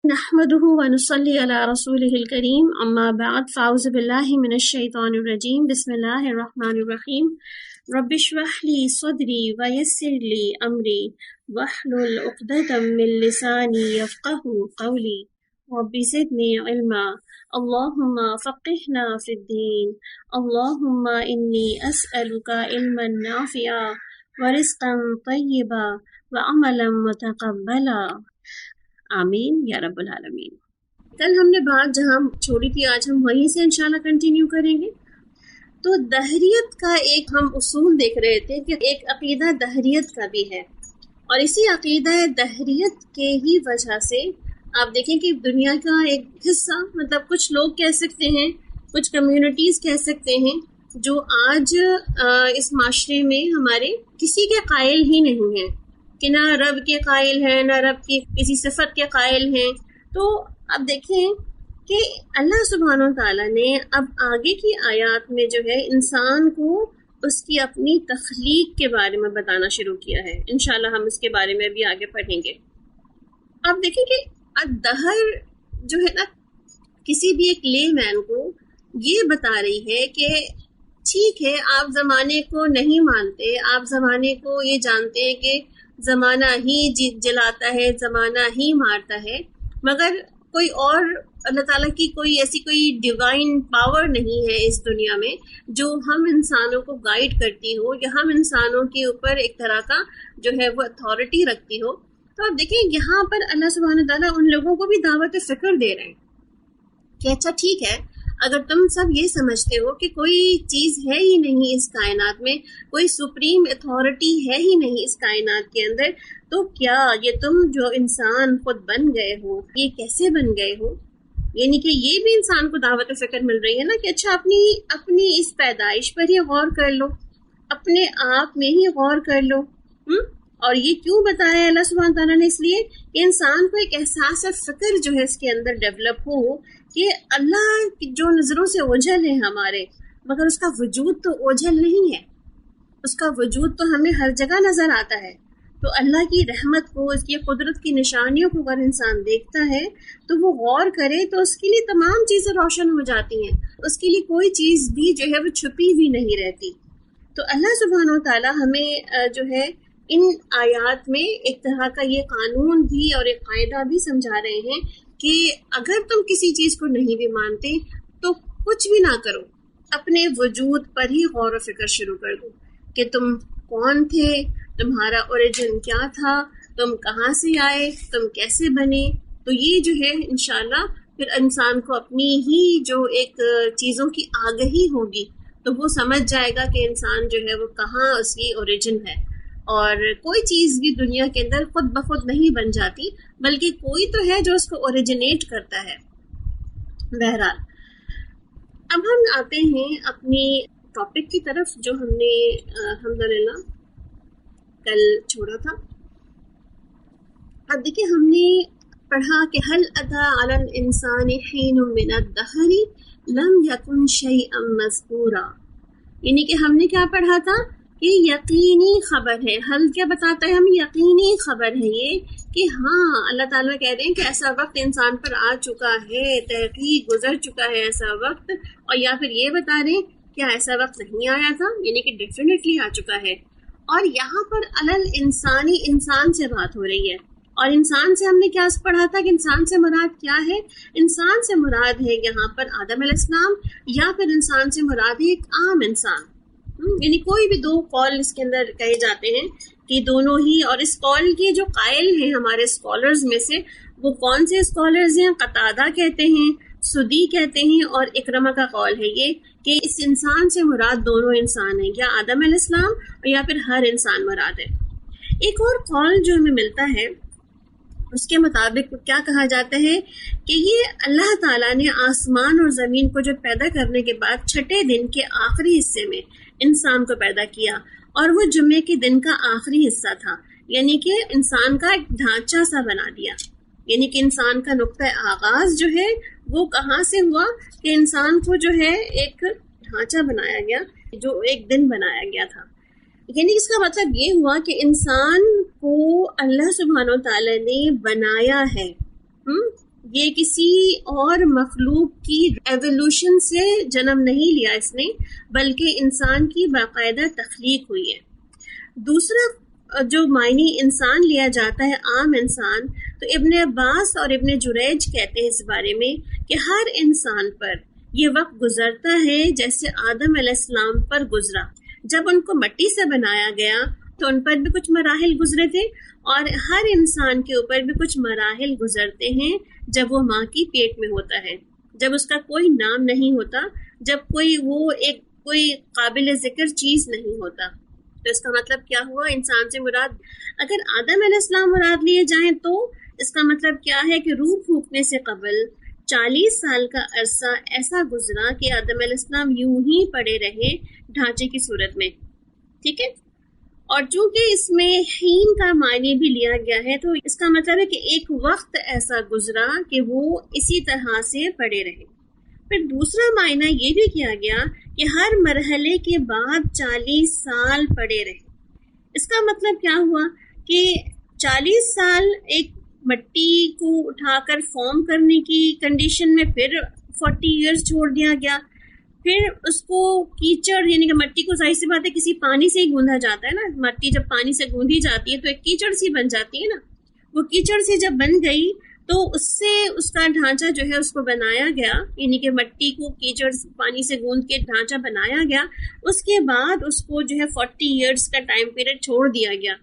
نحمده ونصلي على رسوله الكريم اما بعد فاعوذ بالله من الشيطان الرجيم بسم الله الرحمن الرحيم رب اشرح لي صدري ويسر لي امري واحلل عقدة من لساني يفقهوا قولي رب زدني علما اللهم فقهنا في الدين اللهم اني اسألك علما نافعا ورزقا طيبا وعملا متقبلا آمین یا رب العالمین۔ کل ہم نے بات جہاں چھوڑی تھی آج ہم وہیں سے انشاءاللہ کنٹینیو کریں گے۔ تو دہریت کا ایک ہم اصول دیکھ رہے تھے کہ ایک عقیدہ دہریت کا بھی ہے، اور اسی عقیدہ دہریت کے ہی وجہ سے آپ دیکھیں کہ دنیا کا ایک حصہ، مطلب کچھ لوگ کہہ سکتے ہیں، کچھ کمیونٹیز کہہ سکتے ہیں جو آج اس معاشرے میں ہمارے کسی کے قائل ہی نہیں ہیں، کہ نہ رب کے قائل ہیں، نہ رب کی کسی صفت کے قائل ہیں۔ تو اب دیکھیں کہ اللہ سبحانہ و تعالیٰ نے اب آگے کی آیات میں جو ہے انسان کو اس کی اپنی تخلیق کے بارے میں بتانا شروع کیا ہے۔ انشاءاللہ ہم اس کے بارے میں بھی آگے پڑھیں گے۔ اب دیکھیں کہ الدہر جو ہے نا، کسی بھی ایک لے مین کو یہ بتا رہی ہے کہ ٹھیک ہے، آپ زمانے کو نہیں مانتے، آپ زمانے کو یہ جانتے ہیں کہ زمانہ ہی جلاتا ہے، زمانہ ہی مارتا ہے، مگر کوئی اور اللہ تعالیٰ کی کوئی ایسی کوئی ڈیوائن پاور نہیں ہے اس دنیا میں جو ہم انسانوں کو گائیڈ کرتی ہو، یا ہم انسانوں کے اوپر ایک طرح کا جو ہے وہ اتھارٹی رکھتی ہو۔ تو آپ دیکھیں یہاں پر اللہ سبحانہ تعالیٰ ان لوگوں کو بھی دعوت فکر دے رہے ہیں کہ اچھا ٹھیک ہے، اگر تم سب یہ سمجھتے ہو کہ کوئی چیز ہے ہی نہیں اس کائنات میں، کوئی سپریم اتھارٹی ہے ہی نہیں اس کائنات کے اندر، تو کیا یہ تم جو انسان خود بن گئے ہو، یہ کیسے بن گئے ہو؟ یعنی کہ یہ بھی انسان کو دعوت فکر مل رہی ہے نا کہ اچھا اپنی اس پیدائش پر ہی غور کر لو، اپنے آپ میں ہی غور کر لو۔ اور یہ کیوں بتایا اللہ سبحانہ تعالیٰ نے؟ اس لیے کہ انسان کو ایک احساس فکر جو ہے اس کے اندر ڈیولپ ہو کہ اللہ جو نظروں سے اوجھل ہے ہمارے، مگر اس کا وجود تو اوجھل نہیں ہے، اس کا وجود تو ہمیں ہر جگہ نظر آتا ہے۔ تو اللہ کی رحمت کو، اس کی قدرت کی نشانیوں کو اگر انسان دیکھتا ہے تو وہ غور کرے تو اس کے لیے تمام چیزیں روشن ہو جاتی ہیں، اس کے لیے کوئی چیز بھی جو ہے وہ چھپی ہوئی نہیں رہتی۔ تو اللہ سبحانہ و تعالیٰ ہمیں جو ہے ان آیات میں ایک طرح کا یہ قانون بھی اور ایک قاعدہ بھی سمجھا رہے ہیں کہ اگر تم کسی چیز کو نہیں بھی مانتے تو کچھ بھی نہ کرو، اپنے وجود پر ہی غور و فکر شروع کر دو کہ تم کون تھے، تمہارا اوریجن کیا تھا، تم کہاں سے آئے، تم کیسے بنے۔ تو یہ جو ہے انشاءاللہ پھر انسان کو اپنی ہی جو ایک چیزوں کی آگہی ہوگی تو وہ سمجھ جائے گا کہ انسان جو ہے وہ کہاں اس کی اوریجن ہے، اور کوئی چیز بھی دنیا کے اندر خود بخود نہیں بن جاتی، بلکہ کوئی تو ہے جو اس کو اوریجنیٹ کرتا ہے۔ بہرحال اب ہم آتے ہیں اپنی ٹاپک کی طرف جو ہم نے الحمدللہ کل چھوڑا تھا۔ اب دیکھیں ہم نے پڑھا کہ هل اتى على الانسان حين من الدهر لم يكن شيئا مذكورا، یعنی کہ ہم نے کیا پڑھا تھا کہ یقینی خبر ہے۔ حل کیا بتاتا ہے ہمیں؟ یقینی خبر ہے یہ کہ ہاں اللہ تعالیٰ کہہ رہے ہیں کہ ایسا وقت انسان پر آ چکا ہے، تحقیق گزر چکا ہے ایسا وقت، اور یا پھر یہ بتا رہے ہیں کہ ایسا وقت نہیں آیا تھا، یعنی کہ ڈیفینیٹلی آ چکا ہے۔ اور یہاں پر علل انسانی، انسان سے بات ہو رہی ہے، اور انسان سے ہم نے کیا پڑھا تھا کہ انسان سے مراد کیا ہے؟ انسان سے مراد ہے یہاں پر آدم علیہ السلام، یا پھر انسان سے مراد ہے ایک عام انسان، یعنی کوئی بھی دو قول اس کے اندر کہے جاتے ہیں کہ دونوں ہی، اور اس قول کے جو قائل ہیں ہمارے اسکالرز میں سے وہ کون سے اسکالرز ہیں؟ قتادہ کہتے ہیں، سدی کہتے ہیں، اور اکرمہ کا قول ہے یہ کہ اس انسان سے مراد دونوں انسان ہیں، یا آدم علیہ السلام اور یا پھر ہر انسان مراد ہے۔ ایک اور قول جو ہمیں ملتا ہے اس کے مطابق کیا کہا جاتا ہے کہ یہ اللہ تعالیٰ نے آسمان اور زمین کو جو پیدا کرنے کے بعد چھٹے دن کے آخری حصے میں انسان کو پیدا کیا، اور وہ جمعے کے دن کا آخری حصہ تھا، یعنی کہ انسان کا ایک ڈھانچہ سا بنا دیا، یعنی کہ انسان کا نقطہ آغاز جو ہے وہ کہاں سے ہوا کہ انسان کو جو ہے ایک ڈھانچہ بنایا گیا، جو ایک دن بنایا گیا تھا۔ یعنی اس کا مطلب یہ ہوا کہ انسان کو اللہ سبحانہ و تعالیٰ نے بنایا ہے، یہ کسی اور مخلوق کی ایوولوشن سے جنم نہیں لیا اس نے، بلکہ انسان کی باقاعدہ تخلیق ہوئی ہے۔ دوسرا جو معنی انسان لیا جاتا ہے، عام انسان، تو ابن عباس اور ابن جریج کہتے ہیں اس بارے میں کہ ہر انسان پر یہ وقت گزرتا ہے جیسے آدم علیہ السلام پر گزرا۔ جب ان کو مٹی سے بنایا گیا تو ان پر بھی کچھ مراحل گزرے تھے، اور ہر انسان کے اوپر بھی کچھ مراحل گزرتے ہیں جب وہ ماں کی پیٹ میں ہوتا ہے، جب اس کا کوئی نام نہیں ہوتا، جب کوئی قابل ذکر چیز نہیں ہوتا۔ تو اس کا مطلب کیا ہوا؟ انسان سے مراد اگر آدم علیہ السلام مراد لیے جائیں تو اس کا مطلب کیا ہے کہ روح پھونکنے سے قبل 40 سال کا عرصہ ایسا گزرا کہ آدم علیہ السلام یوں ہی پڑے رہے ڈھانچے کی صورت میں، ٹھیک ہے۔ اور چونکہ اس میں حین کا معنی بھی لیا گیا ہے تو اس کا مطلب ہے کہ ایک وقت ایسا گزرا کہ وہ اسی طرح سے پڑے رہے۔ پھر دوسرا معنی یہ بھی کیا گیا کہ ہر مرحلے کے بعد 40 سال پڑے رہے۔ اس کا مطلب کیا ہوا کہ 40 سال ایک مٹی کو اٹھا کر فارم کرنے کی کنڈیشن میں، پھر 40 ایئرز چھوڑ دیا گیا، پھر اس کو کیچڑ، یعنی کہ مٹی کو ظاہر سی بات ہے کسی پانی سے ہی گوندھا جاتا ہے نا، مٹی جب پانی سے گوندھی جاتی ہے تو ایک کیچڑ سی بن جاتی ہے نا، وہ کیچڑ سی جب بن گئی تو اس سے اس کا ڈھانچہ جو ہے اس کو بنایا گیا، یعنی کہ مٹی کو کیچڑ پانی سے گوندھ کے ڈھانچہ بنایا گیا۔ اس کے بعد اس کو جو ہے 40 ایئرز کا ٹائم پیریڈ چھوڑ دیا گیا۔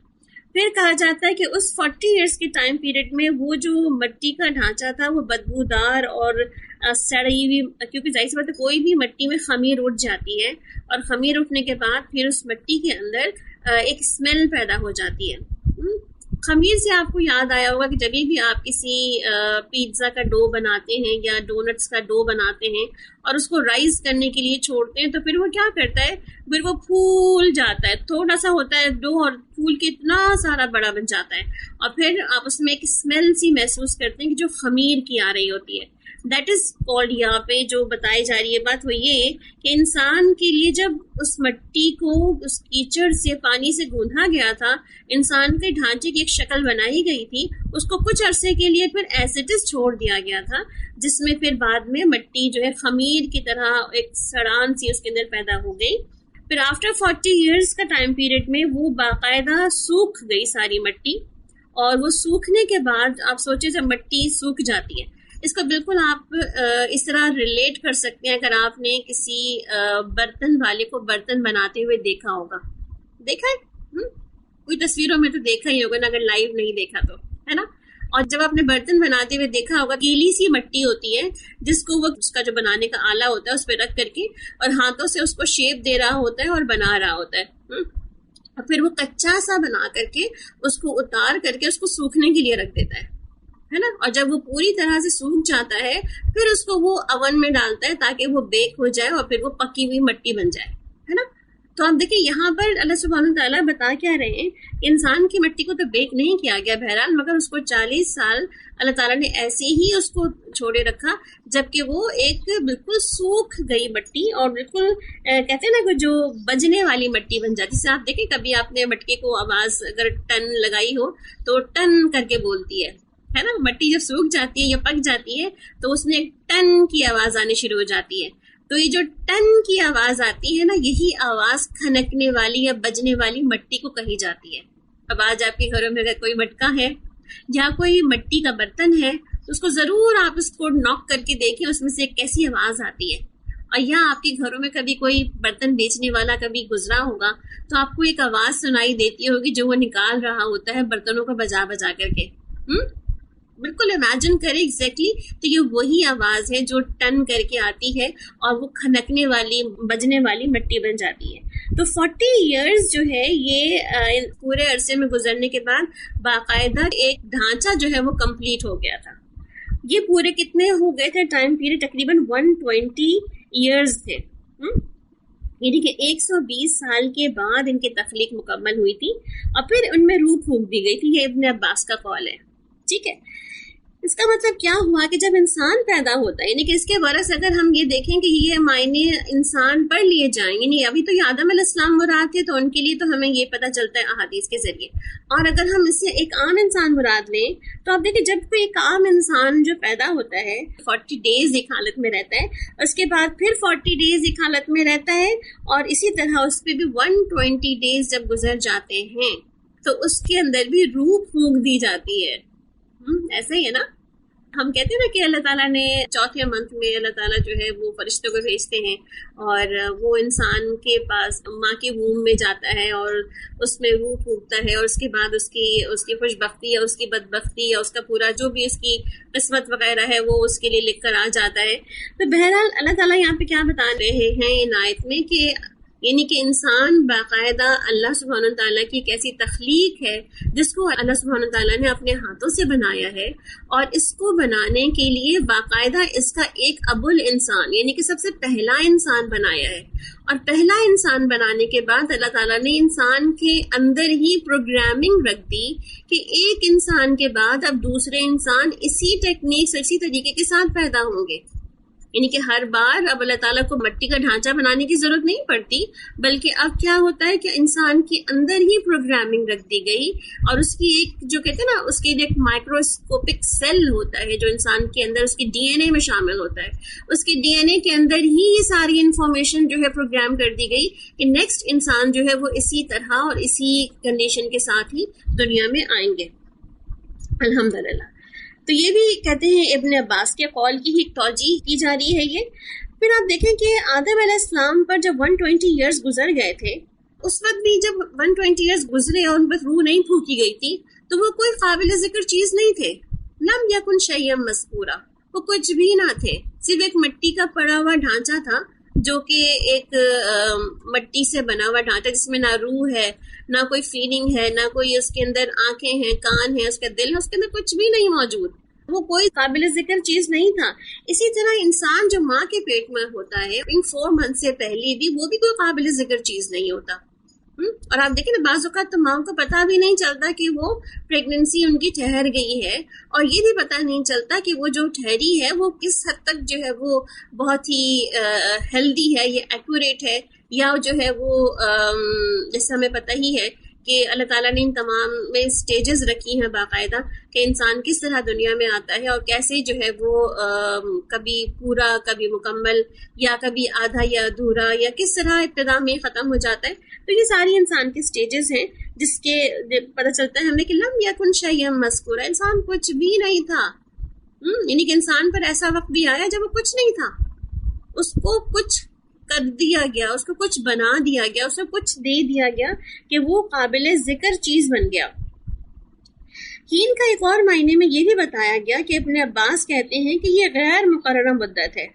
پھر کہا جاتا ہے کہ اس 40 ایئرز کے ٹائم پیریڈ میں وہ جو مٹی کا ڈھانچہ تھا وہ بدبودار اور سڑی ہوئی، کیونکہ ظاہر سی بات ہے کوئی بھی مٹی میں خمیر اٹھ جاتی ہے، اور خمیر اٹھنے کے بعد پھر اس مٹی کے اندر ایک اسمیل پیدا ہو جاتی ہے۔ خمیر سے آپ کو یاد آیا ہوگا کہ جب بھی آپ کسی پیزا کا ڈو بناتے ہیں یا ڈونٹس کا ڈو بناتے ہیں اور اس کو رائز کرنے کے لیے چھوڑتے ہیں تو پھر وہ کیا کرتا ہے، پھر وہ پھول جاتا ہے، تھوڑا سا ہوتا ہے ڈو اور پھول کے اتنا سارا بڑا بن جاتا ہے، اور پھر آپ اس میں ایک اسمیل سی محسوس کرتے ہیں کہ جو خمیر کی آ رہی ہوتی ہے۔ دیٹ از کالڈ، یہاں پہ جو بتائی جا رہی ہے بات وہ یہ کہ انسان کے لیے جب اس مٹی کو اس کیچڑ سے پانی سے گوندھا گیا تھا، انسان کے ڈھانچے کی ایک شکل بنائی گئی تھی، اس کو کچھ عرصے کے لیے پھر ایز اٹ از چھوڑ دیا گیا تھا، جس میں پھر بعد میں مٹی جو ہے خمیر کی طرح ایک سڑان سی اس کے اندر پیدا ہو گئی۔ پھر آفٹر 40 ایئرز کا ٹائم پیریڈ میں وہ باقاعدہ سوکھ گئی ساری مٹی، اور وہ سوکھنے کے بعد آپ سوچیں جب مٹی سوکھ جاتی ہے، اس کو بالکل آپ اس طرح ریلیٹ کر سکتے ہیں اگر آپ نے کسی برتن والے کو برتن بناتے ہوئے دیکھا ہوگا، دیکھا ہے کوئی تصویروں میں تو دیکھا ہی ہوگا نا، اگر لائیو نہیں دیکھا تو، ہے نا۔ اور جب آپ نے برتن بناتے ہوئے دیکھا ہوگا، گیلی سی مٹی ہوتی ہے جس کو وہ اس کا جو بنانے کا آلہ ہوتا ہے اس پہ رکھ کر کے اور ہاتھوں سے اس کو شیپ دے رہا ہوتا ہے اور بنا رہا ہوتا ہے، اور پھر وہ کچا سا بنا کر کے اس کو اتار کر کے اس کو سوکھنے کے لیے رکھ دیتا ہے نا، اور جب وہ پوری طرح سے سوکھ جاتا ہے پھر اس کو وہ اوون میں ڈالتا ہے تاکہ وہ بیک ہو جائے اور پھر وہ پکی ہوئی مٹی بن جائے، ہے نا۔ تو آپ دیکھیں یہاں پر اللہ سبحانہ تعالیٰ بتا کیا رہے ہیں کہ انسان کی مٹی کو تو بیک نہیں کیا گیا بہرحال، مگر اس کو 40 سال اللہ تعالیٰ نے ایسے ہی اس کو چھوڑے رکھا جبکہ وہ ایک بالکل سوکھ گئی مٹی، اور بالکل کہتے ہیں نا کہ جو بجنے والی مٹی بن جاتی، جیسے آپ دیکھیں کبھی آپ نے مٹکے کو آواز اگر ٹن لگائی ہو تو ٹن کر کے بولتی ہے نا، مٹی جب سوکھ جاتی ہے یا پک جاتی ہے تو اس میں ٹن کی آواز آنے شروع ہو جاتی ہے۔ تو یہ جو ٹن کی آواز آتی ہے نا، یہی آواز کھنکنے والی یا بجنے والی مٹی کو کہی جاتی ہے۔ اب آج آپ کے گھروں میں اگر کوئی مٹکا ہے یا کوئی مٹی کا برتن ہے تو اس کو ضرور آپ اس کو ناک کر کے دیکھیں اس میں سے ایک کیسی آواز آتی ہے، اور یا آپ کے گھروں میں کبھی کوئی برتن بیچنے والا کبھی گزرا ہوگا تو آپ کو ایک آواز سنائی دیتی ہوگی جو وہ نکال رہا ہوتا ہے برتنوں کو بجا بجا کر کے، بالکل امیجن کریں ایگزیکٹلی، تو یہ وہی آواز ہے جو ٹن کر کے آتی ہے اور وہ کھنکنے والی بجنے والی مٹی بن جاتی ہے۔ تو 40 ایئرز جو ہے یہ پورے عرصے میں گزرنے کے بعد باقاعدہ ایک ڈھانچہ جو ہے وہ کمپلیٹ ہو گیا تھا۔ یہ پورے کتنے ہو گئے تھے ٹائم پیریڈ؟ تقریباً 120 ایئرز تھے، یعنی کہ 120 سال کے بعد ان کی تخلیق مکمل ہوئی تھی، اور پھر ان میں روح پھونک دی گئی تھی۔ یہ ابن عباس کا قول ہے، ٹھیک ہے۔ اس کا مطلب کیا ہوا کہ جب انسان پیدا ہوتا ہے، یعنی کہ اس کے برعکس اگر ہم یہ دیکھیں کہ یہ معنی انسان پر لیے جائیں، یعنی ابھی تو یہ آدم علیہ السلام مراد تھے تو ان کے لیے تو ہمیں یہ پتہ چلتا ہے احادیث کے ذریعے، اور اگر ہم اس سے ایک عام انسان مراد لیں تو آپ دیکھیں جب کوئی ایک عام انسان جو پیدا ہوتا ہے 40 ڈیز ایک حالت میں رہتا ہے، اس کے بعد پھر 40 ڈیز ایک حالت میں رہتا ہے، اور اسی طرح اس پہ بھی 120 ڈیز جب گزر جاتے ہیں تو اس کے اندر بھی روح پھونک دی جاتی ہے۔ ایسا ہی ہے نا، ہم کہتے ہیں نا کہ اللہ تعالیٰ نے چوتھے منتھ میں اللہ تعالیٰ جو ہے وہ فرشتوں کو بھیجتے ہیں اور وہ انسان کے پاس ماں کے ووم میں جاتا ہے اور اس میں روح پھونکتا ہے، اور اس کے بعد اس کی خوش بختی یا اس کی بدبختی یا اس کا پورا جو بھی اس کی قسمت وغیرہ ہے وہ اس کے لیے لکھ کر آ جاتا ہے۔ تو بہرحال اللہ تعالیٰ یہاں پہ کیا بتا رہے ہیں ان آیت میں کہ یعنی کہ انسان باقاعدہ اللہ سبحانہ تعالیٰ کی ایک ایسی تخلیق ہے جس کو اللہ سبحانہ تعالیٰ نے اپنے ہاتھوں سے بنایا ہے، اور اس کو بنانے کے لیے باقاعدہ اس کا ایک ابو الانسان یعنی کہ سب سے پہلا انسان بنایا ہے، اور پہلا انسان بنانے کے بعد اللہ تعالیٰ نے انسان کے اندر ہی پروگرامنگ رکھ دی کہ ایک انسان کے بعد اب دوسرے انسان اسی ٹیکنیک سے اسی طریقے کے ساتھ پیدا ہوں گے، یعنی کہ ہر بار اب اللہ تعالیٰ کو مٹی کا ڈھانچہ بنانے کی ضرورت نہیں پڑتی، بلکہ اب کیا ہوتا ہے کہ انسان کے اندر ہی پروگرامنگ رکھ دی گئی، اور اس کی ایک جو کہتے ہیں نا اس کی ایک مائکروسکوپک سیل ہوتا ہے جو انسان کے اندر اس کی ڈی این اے میں شامل ہوتا ہے، اس کی ڈی این اے کے اندر ہی یہ ساری انفارمیشن جو ہے پروگرام کر دی گئی کہ نیکسٹ انسان جو ہے وہ اسی طرح اور اسی کنڈیشن کے ساتھ ہی دنیا میں آئیں گے، الحمدللہ۔ تو یہ بھی کہتے ہیں ابن عباس کے قول کی ہی توجیح کی جا رہی ہے یہ۔ پھر آپ دیکھیں کہ آدم علیہ السلام پر جب 120 ایئرز گزر گئے تھے، اس وقت بھی جب 120 ایئرز گزرے اور ان پر روح نہیں پھونکی گئی تھی تو وہ کوئی قابل ذکر چیز نہیں تھے، لم یکن شیئا مذکورا، وہ کچھ بھی نہ تھے، صرف ایک مٹی کا پڑا ہوا ڈھانچہ تھا جو کہ ایک مٹی سے بنا ہوا ڈھانچہ جس میں نہ روح ہے، نہ کوئی فیلنگ ہے، نہ کوئی اس کے اندر آنکھیں ہیں، کان ہیں، اس کا دل ہے، اس کے اندر کچھ بھی نہیں موجود، وہ کوئی قابل ذکر چیز نہیں تھا۔ اسی طرح انسان جو ماں کے پیٹ میں ہوتا ہے ان 4 منتھ سے پہلے بھی وہ بھی کوئی قابل ذکر چیز نہیں ہوتا، اور آپ دیکھیں نا بعض اوقات تو ماں کو پتہ بھی نہیں چلتا کہ وہ پریگننسی ان کی ٹھہر گئی ہے، اور یہ بھی پتہ نہیں چلتا کہ وہ جو ٹھہری ہے وہ کس حد تک جو ہے وہ بہت ہی ہیلدی ہے یا ایکوریٹ ہے، یا جو ہے وہ جیسے ہمیں پتہ ہی ہے کہ اللہ تعالیٰ نے ان تمام میں سٹیجز رکھی ہیں باقاعدہ کہ انسان کس طرح دنیا میں آتا ہے اور کیسے جو ہے وہ کبھی پورا کبھی مکمل یا کبھی آدھا یا ادھورا یا کس طرح ابتدا میں ختم ہو جاتا ہے۔ تو یہ ساری انسان کی سٹیجز ہیں جس کے پتہ چلتا ہے ہمیں کہ لم یکن شیئا مذکورا، انسان کچھ بھی نہیں تھا، یعنی کہ انسان پر ایسا وقت بھی آیا جب وہ کچھ نہیں تھا، اس کو کچھ کر دیا گیا، اس کو کچھ بنا دیا گیا، اس کو کچھ دے دیا گیا کہ وہ قابل ذکر چیز بن گیا۔ ہین کا ایک اور معنی میں یہ بھی بتایا گیا کہ ابن عباس کہتے ہیں کہ یہ غیر مقررہ مدت ہے،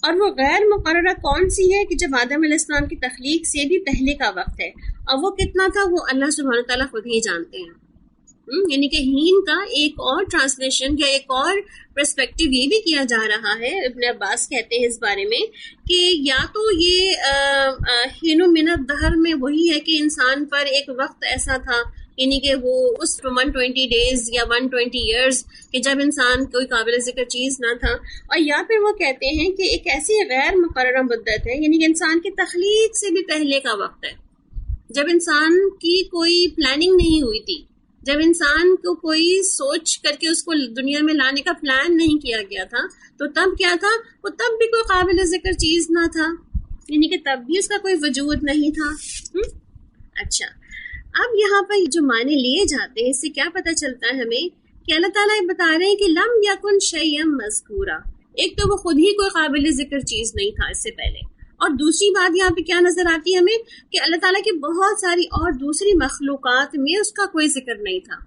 اور وہ غیر مقررہ کون سی ہے کہ جب آدم علیہ السلام کی تخلیق سے بھی پہلے کا وقت ہے، اور وہ کتنا تھا وہ اللہ سبحانہ تعالیٰ خود ہی جانتے ہیں۔ یعنی کہ ہین کا ایک اور ٹرانسلیشن یا ایک اور پرسپیکٹیو یہ بھی کیا جا رہا ہے، ابن عباس کہتے ہیں اس بارے میں کہ یا تو یہ ہین من الدہر میں وہی ہے کہ انسان پر ایک وقت ایسا تھا، یعنی کہ وہ اس 120 ڈیز یا 120 ایئرز کہ جب انسان کوئی قابل ذکر چیز نہ تھا، اور یا پھر وہ کہتے ہیں کہ ایک ایسی غیر مقررہ مدت ہے، یعنی کہ انسان کی تخلیق سے بھی پہلے کا وقت ہے، جب انسان کی کوئی پلاننگ نہیں ہوئی تھی، جب انسان کو کوئی سوچ کر کے اس کو دنیا میں لانے کا پلان نہیں کیا گیا تھا، تو تب کیا تھا، وہ تب بھی کوئی قابل ذکر چیز نہ تھا، یعنی کہ تب بھی اس کا کوئی وجود نہیں تھا۔ اچھا، اب یہاں پر جو معنی لیے جاتے ہیں اس سے کیا پتہ چلتا ہے ہمیں کہ اللہ تعالیٰ یہ بتا رہے ہیں کہ لم یکن شیئا مذکورا، ایک تو وہ خود ہی کوئی قابل ذکر چیز نہیں تھا اس سے پہلے، اور دوسری بات یہاں پہ کیا نظر آتی ہے ہمیں کہ اللہ تعالیٰ کی بہت ساری اور دوسری مخلوقات میں اس کا کوئی ذکر نہیں تھا،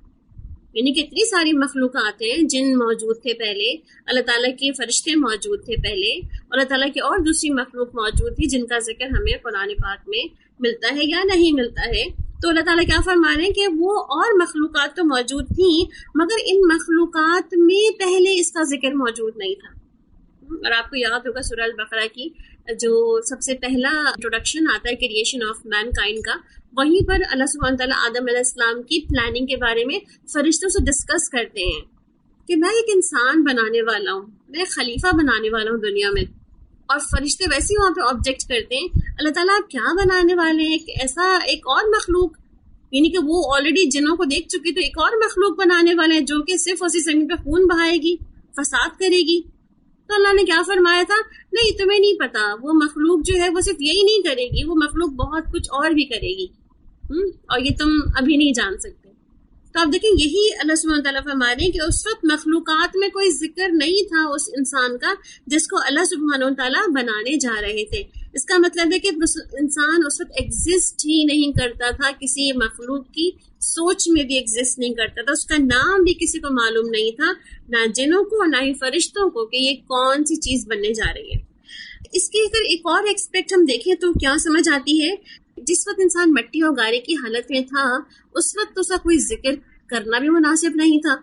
یعنی کہ اتنی ساری مخلوقات ہیں جن موجود تھے پہلے، اللہ تعالیٰ کے فرشتے موجود تھے پہلے، اور اللہ تعالیٰ کی اور دوسری مخلوق موجود تھی جن کا ذکر ہمیں قرآن پاک میں ملتا ہے یا نہیں ملتا ہے۔ تو اللہ تعالیٰ کیا فرما رہے ہیں کہ وہ اور مخلوقات تو موجود تھیں مگر ان مخلوقات میں پہلے اس کا ذکر موجود نہیں تھا۔ اور آپ کو یاد ہوگا سورہ البقرہ کی جو سب سے پہلا انٹروڈکشن آتا ہے کریشن آف مین کائنڈ کا، وہیں پر اللہ سبحانہ تعالیٰ آدم علیہ السلام کی پلاننگ کے بارے میں فرشتوں سے ڈسکس کرتے ہیں کہ میں ایک انسان بنانے والا ہوں، میں ایک خلیفہ بنانے والا ہوں دنیا میں، اور فرشتے ویسے وہاں پہ آبجیکٹ کرتے ہیں اللہ تعالیٰ آپ کیا بنانے والے ہیں، ایک اور مخلوق، یعنی کہ وہ آلریڈی جنوں کو دیکھ چکی تو ایک اور مخلوق بنانے والے ہیں جو کہ صرف اسی زمین پہ خون بہائے گی، فساد کرے گی. تو اللہ نے کیا فرمایا تھا، نہیں تمہیں نہیں پتا، وہ مخلوق جو ہے وہ صرف یہی نہیں کرے گی، وہ مخلوق بہت کچھ اور بھی کرے گی، اور یہ تم ابھی نہیں جان سکتے. تو آپ دیکھیں یہی اللہ سبحانہ وتعالیٰ فرما رہے ہیں کہ اس وقت مخلوقات میں کوئی ذکر نہیں تھا اس انسان کا جس کو اللہ سبحانہ وتعالیٰ بنانے جا رہے تھے. اس کا مطلب ہے کہ انسان اس وقت ایگزسٹ ہی نہیں کرتا تھا، کسی مخلوق کی سوچ میں بھی ایگزسٹ نہیں کرتا تھا، اس کا نام بھی کسی کو معلوم نہیں تھا، نہ جنوں کو نہ ہی فرشتوں کو، کہ یہ کون سی چیز بننے جا رہی ہے. اس کی اگر ایک اور ایکسپیکٹ ہم دیکھیں تو کیا سمجھ آتی ہے، جس وقت انسان مٹی اور گارے کی حالت میں تھا اس وقت اس کا کوئی ذکر کرنا بھی مناسب نہیں تھا.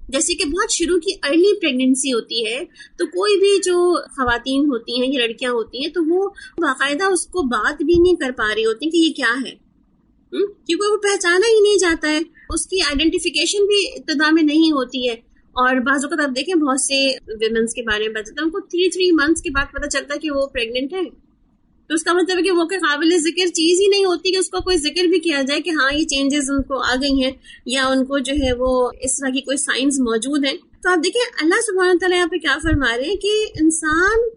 جیسے کہ بہت شروع کی ارلی پریگننسی ہوتی ہے تو کوئی بھی جو خواتین ہوتی ہیں یا لڑکیاں ہوتی ہیں تو وہ باقاعدہ اس کو بات بھی نہیں کر پا رہی ہوتی کہ یہ کیا ہے، کیونکہ وہ پہچانا ہی نہیں جاتا ہے، اس کی آئیڈینٹیفیکیشن بھی ابتدا میں نہیں ہوتی ہے. اور بعض اوقات آپ دیکھیں بہت سے ویمنس کے بارے میں بتاتا ہے ان کو 3 منتھس کے بعد پتہ چلتا ہے کہ وہ پریگننٹ ہے. تو اس کا مطلب ہے کہ وہ کوئی قابل ذکر چیز ہی نہیں ہوتی کہ اس کو کوئی ذکر بھی کیا جائے کہ ہاں یہ چینجز ان کو آ گئی ہیں یا ان کو جو ہے وہ اس طرح کی کوئی سائنس موجود ہیں. تو آپ دیکھیں اللہ سبحانہ وتعالیٰ یہاں پہ کیا فرما رہے ہیں کہ انسان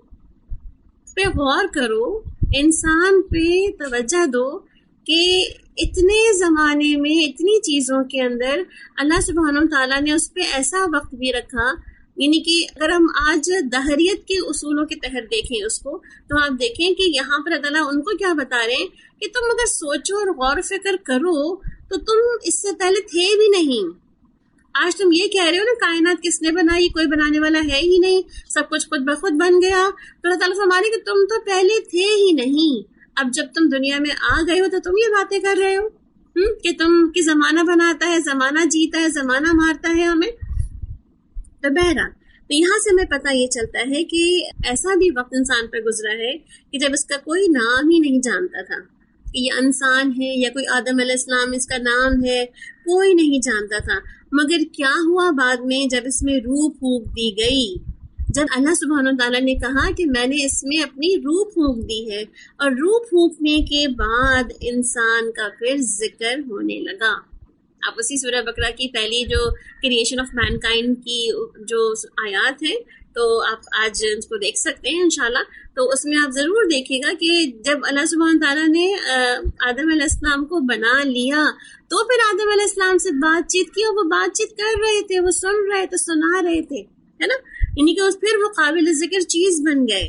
پہ غور کرو، انسان پہ توجہ دو کہ اتنے زمانے میں اتنی چیزوں کے اندر اللہ سبحانہ وتعالیٰ نے اس پہ ایسا وقت بھی رکھا. یعنی کہ اگر ہم آج دہریت کے اصولوں کے تحت دیکھیں اس کو تو آپ دیکھیں کہ یہاں پر اللہ تعالیٰ ان کو کیا بتا رہے ہیں کہ تم اگر سوچو اور غور و فکر کرو تو تم اس سے پہلے تھے بھی نہیں. آج تم یہ کہہ رہے ہو نا کائنات کس نے بنائی، کوئی بنانے والا ہے ہی نہیں، سب کچھ خود بخود بن گیا. تو اللہ تعالیٰ فرما رہے کہ تم تو پہلے تھے ہی نہیں، اب جب تم دنیا میں آ گئے ہو تو تم یہ باتیں کر رہے ہو کہ تم کی زمانہ بناتا ہے، زمانہ جیتا ہے، زمانہ مارتا ہے ہمیں. تو بہرحال تو یہاں سے ہمیں پتہ یہ چلتا ہے کہ ایسا بھی وقت انسان پر گزرا ہے کہ جب اس کا کوئی نام ہی نہیں جانتا تھا کہ یہ انسان ہے یا کوئی آدم علیہ السلام اس کا نام ہے، کوئی نہیں جانتا تھا. مگر کیا ہوا بعد میں جب اس میں روح پھونک دی گئی، جب اللہ سبحانہ وتعالیٰ نے کہا کہ میں نے اس میں اپنی روح پھونک دی ہے، اور روح پھونکنے کے بعد انسان کا پھر ذکر ہونے لگا. آپ اسی سورہ بقرہ کی پہلی جو کریشن آف مین کائنڈ کی جو آیات ہیں تو آپ آج اس کو دیکھ سکتے ہیں انشاءاللہ. تو اس میں آپ ضرور دیکھیے گا کہ جب اللہ سبحانہ تعالیٰ نے آدم علیہ السلام کو بنا لیا تو پھر آدم علیہ السلام سے بات چیت کی، اور وہ بات چیت کر رہے تھے، وہ سن رہے تھے، سنا رہے تھے، ہے نا، یعنی کہ پھر وہ قابل ذکر چیز بن گئے.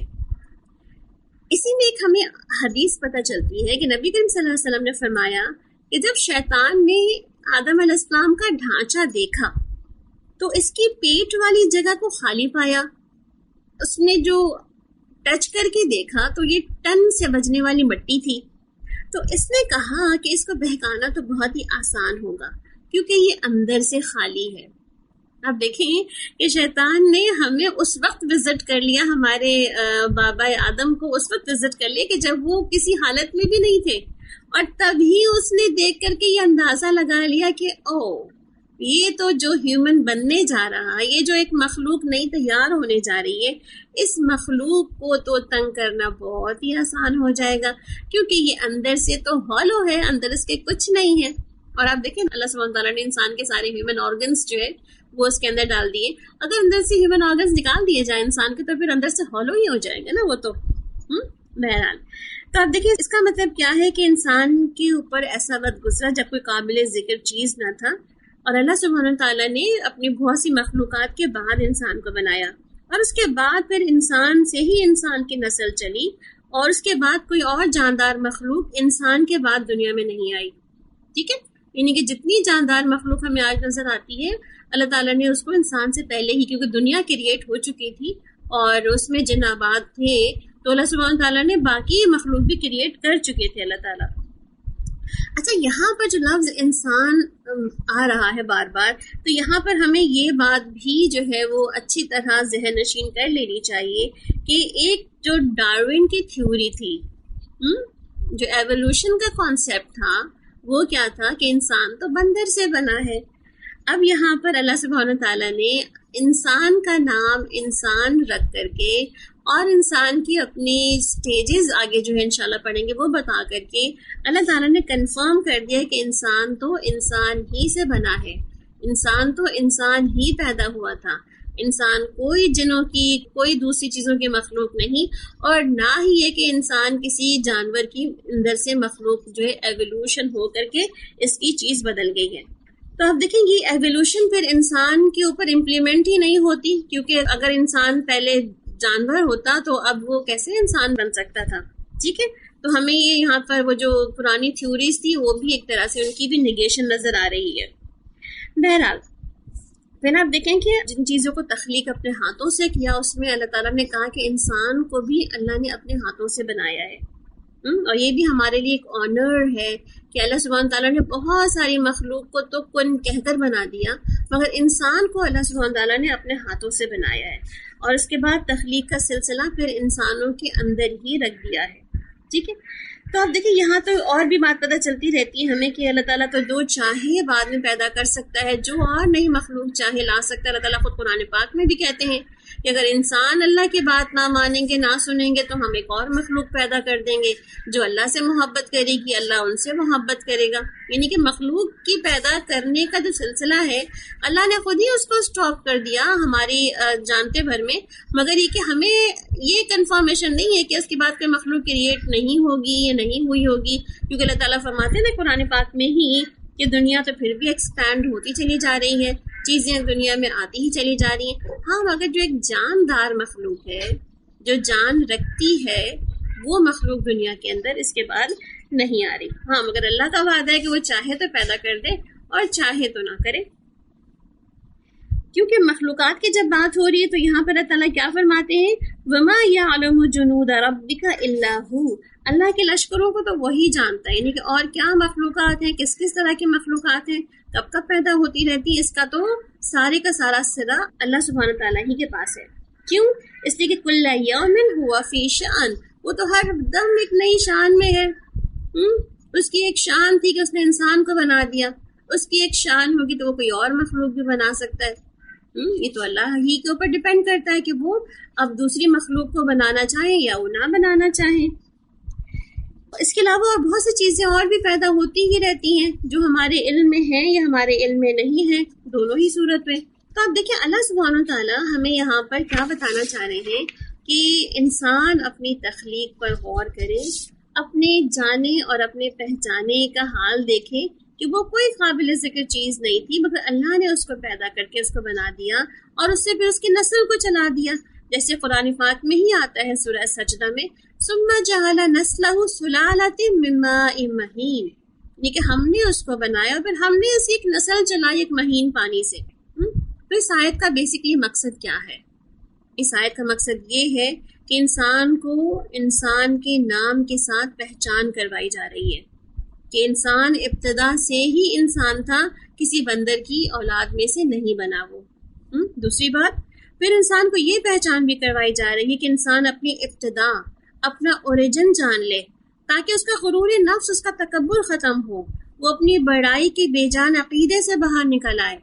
اسی میں ایک ہمیں حدیث پتہ چلتی ہے کہ نبی کریم صلی اللہ علیہ وسلم نے فرمایا کہ جب شیطان نے آدم علیہ السلام کا ڈھانچہ دیکھا تو اس کی پیٹ والی جگہ کو خالی پایا. اس نے جو ٹچ کر کے دیکھا تو یہ ٹن سے بجنے والی مٹی تھی. تو اس نے کہا کہ اس کو بہکانا تو بہت ہی آسان ہوگا کیونکہ یہ اندر سے خالی ہے. آپ دیکھیں کہ شیطان نے ہمیں اس وقت وزٹ کر لیا، ہمارے بابا آدم کو اس وقت وزٹ کر لیا کہ جب وہ کسی حالت میں بھی نہیں تھے، اور تبھی اس نے دیکھ کر کے یہ اندازہ لگا لیا کہ یہ تو جو ہیومن بننے جا رہا ہے، یہ جو ایک مخلوق نئی تیار ہونے جا رہی ہے، اس مخلوق کو تو تنگ کرنا بہت ہی آسان ہو جائے گا کیونکہ یہ اندر سے تو ہالو ہے، اندر اس کے کچھ نہیں ہے. اور آپ دیکھیں اللہ سبحانہ تعالیٰ نے انسان کے سارے ہیومن آرگنز جو ہے وہ اس کے اندر ڈال دیے. اگر اندر سے ہیومن آرگنز نکال دیے جائیں انسان کے تو پھر اندر سے ہالو ہی ہو جائے گا نا وہ تو. بہرحال تو آپ دیکھیں اس کا مطلب کیا ہے کہ انسان کے اوپر ایسا وقت گزرا جب کوئی قابل ذکر چیز نہ تھا، اور اللہ سبحانہ تعالیٰ نے اپنی بہت سی مخلوقات کے بعد انسان کو بنایا، اور اس کے بعد پھر انسان سے ہی انسان کی نسل چلی، اور اس کے بعد کوئی اور جاندار مخلوق انسان کے بعد دنیا میں نہیں آئی. ٹھیک ہے، یعنی کہ جتنی جاندار مخلوق ہمیں آج نظر آتی ہے اللہ تعالیٰ نے اس کو انسان سے پہلے ہی، کیونکہ دنیا کریٹ ہو چکی تھی اور اس میں جن آباد تھے تو اللہ سبحانہ تعالیٰ نے باقی مخلوق بھی کریٹ کر چکے تھے اللہ تعالیٰ. اچھا، یہاں پر جو لفظ انسان آ رہا ہے بار بار، تو یہاں پر ہمیں یہ بات بھی جو ہے وہ اچھی طرح ذہن نشین کر لینی چاہیے کہ ایک جو ڈارون کی تھیوری تھی، جو ایوولوشن کا کانسیپٹ تھا، وہ کیا تھا کہ انسان تو بندر سے بنا ہے. اب یہاں پر اللہ سبحانہ تعالیٰ نے انسان کا نام انسان رکھ کر کے اور انسان کی اپنی سٹیجز آگے جو ہے انشاءاللہ پڑھیں گے وہ بتا کر کے اللہ تعالیٰ نے کنفرم کر دیا کہ انسان تو انسان ہی سے بنا ہے، انسان تو انسان ہی پیدا ہوا تھا، انسان کوئی جنوں کی کوئی دوسری چیزوں کی مخلوق نہیں، اور نہ ہی یہ کہ انسان کسی جانور کی اندر سے مخلوق جو ہے ایوولوشن ہو کر کے اس کی چیز بدل گئی ہے۔ تو آپ دیکھیں گے ایوولوشن پھر انسان کے اوپر امپلیمنٹ ہی نہیں ہوتی، کیونکہ اگر انسان پہلے جانور ہوتا تو اب وہ کیسے انسان بن سکتا تھا؟ ٹھیک ہے، تو ہمیں یہ یہاں پر وہ جو پرانی تھیوریز تھی وہ بھی ایک طرح سے ان کی بھی نیگیشن نظر آ رہی ہے۔ بہرحال پھر آپ دیکھیں کہ جن چیزوں کو تخلیق اپنے ہاتھوں سے کیا اس میں اللہ تعالیٰ نے کہا کہ انسان کو بھی اللہ نے اپنے ہاتھوں سے بنایا ہے، اور یہ بھی ہمارے لیے ایک آنر ہے کہ اللہ سبحانہ تعالیٰ نے بہت ساری مخلوق کو تو کن کہہ کر بنا دیا، مگر انسان کو اللہ سبحانہ تعالیٰ نے اپنے ہاتھوں سے بنایا ہے، اور اس کے بعد تخلیق کا سلسلہ پھر انسانوں کے اندر ہی رکھ دیا ہے۔ ٹھیک ہے، تو آپ دیکھیں یہاں تو اور بھی بات پتہ چلتی رہتی ہے ہمیں کہ اللہ تعالیٰ تو جو چاہے بعد میں پیدا کر سکتا ہے، جو اور نئی مخلوق چاہے لا سکتا ہے۔ اللہ تعالیٰ خود قرآن پاک میں بھی کہتے ہیں کہ اگر انسان اللہ کی بات نہ مانیں گے، نہ سنیں گے، تو ہم ایک اور مخلوق پیدا کر دیں گے جو اللہ سے محبت کرے گی، اللہ ان سے محبت کرے گا۔ یعنی کہ مخلوق کی پیدا کرنے کا جو سلسلہ ہے اللہ نے خود ہی اس کو سٹاپ کر دیا ہماری جانتے بھر میں، مگر یہ کہ ہمیں یہ کنفرمیشن نہیں ہے کہ اس کے بعد کوئی مخلوق کریٹ نہیں ہوگی یا نہیں ہوئی ہوگی، کیونکہ اللہ تعالیٰ فرماتے ہیں نا قرآن پاک میں ہی کہ دنیا تو پھر بھی ایکسپینڈ ہوتی چلی جا رہی ہے، چیزیں دنیا میں آتی ہی چلی جا رہی ہیں۔ ہاں مگر جو ایک جاندار مخلوق ہے، جو جان رکھتی ہے، وہ مخلوق دنیا کے اندر اس کے بعد نہیں آ رہی۔ ہاں مگر اللہ کا وعدہ ہے کہ وہ چاہے تو پیدا کر دے اور چاہے تو نہ کرے۔ کیونکہ مخلوقات کی جب بات ہو رہی ہے تو یہاں پر اللہ تعالیٰ کیا فرماتے ہیں؟ وَمَا يَعْلَمُ جُنُودَ رَبِّكَ إِلَّا هُوَ، اللہ کے لشکروں کو تو وہی جانتا ہے، یعنی کہ اور کیا مخلوقات ہیں، کس کس طرح کی مخلوقات ہیں، کب کب پیدا ہوتی رہتی ہے، اس کا تو سارے کا سارا سرا اللہ سبحانہ تعالیٰ ہی کے پاس ہے۔ کیوں؟ اس لیے کہ كُلَّ يَوْمٍ هُوَ فِي شَأْنٍ، وہ تو ہر دم ایک نئی شان میں ہے۔ اس کی ایک شان تھی کہ اس نے انسان کو بنا دیا، اس کی ایک شان ہوگی تو وہ کوئی اور مخلوق بھی بنا سکتا ہے۔ یہ تو اللہ ہی کے اوپر ڈیپینڈ کرتا ہے کہ وہ اب دوسری مخلوق کو بنانا چاہیں یا وہ نہ بنانا چاہیں۔ اس کے علاوہ اور بہت سی چیزیں اور بھی پیدا ہوتی ہی رہتی ہیں جو ہمارے علم میں ہیں یا ہمارے علم میں نہیں ہیں، دونوں ہی صورت میں۔ تو آپ دیکھیں اللہ سبحانہ تعالیٰ ہمیں یہاں پر کیا بتانا چاہ رہے ہیں کہ انسان اپنی تخلیق پر غور کرے، اپنے جانے اور اپنے پہچانے کا حال دیکھے کہ وہ کوئی قابل ذکر چیز نہیں تھی، مگر اللہ نے اس کو پیدا کر کے اس کو بنا دیا اور اس سے پھر اس کی نسل کو چلا دیا۔ جیسے قرآن پاک میں ہی آتا ہے سورہ سجدہ میں، ثم جعل نسلہ سلالۃ من ماء مہین، یعنی کہ ہم نے اس کو بنایا اور پھر ہم نے اس کی ایک نسل چلائی ایک مہین پانی سے۔ تو اس آیت کا بیسکلی مقصد کیا ہے؟ اس آیت کا مقصد یہ ہے کہ انسان کو انسان کے نام کے ساتھ پہچان کروائی جا رہی ہے کہ انسان ابتدا سے ہی انسان تھا، کسی بندر کی اولاد میں سے نہیں بنا وہ۔ دوسری بات، پھر انسان کو یہ پہچان بھی کروائی جا رہی ہے کہ انسان اپنی ابتدا، اپنا اوریجن جان لے تاکہ اس کا غرور نفس، اس کا تکبر ختم ہو، وہ اپنی بڑائی کے بے جان عقیدے سے باہر نکل آئے،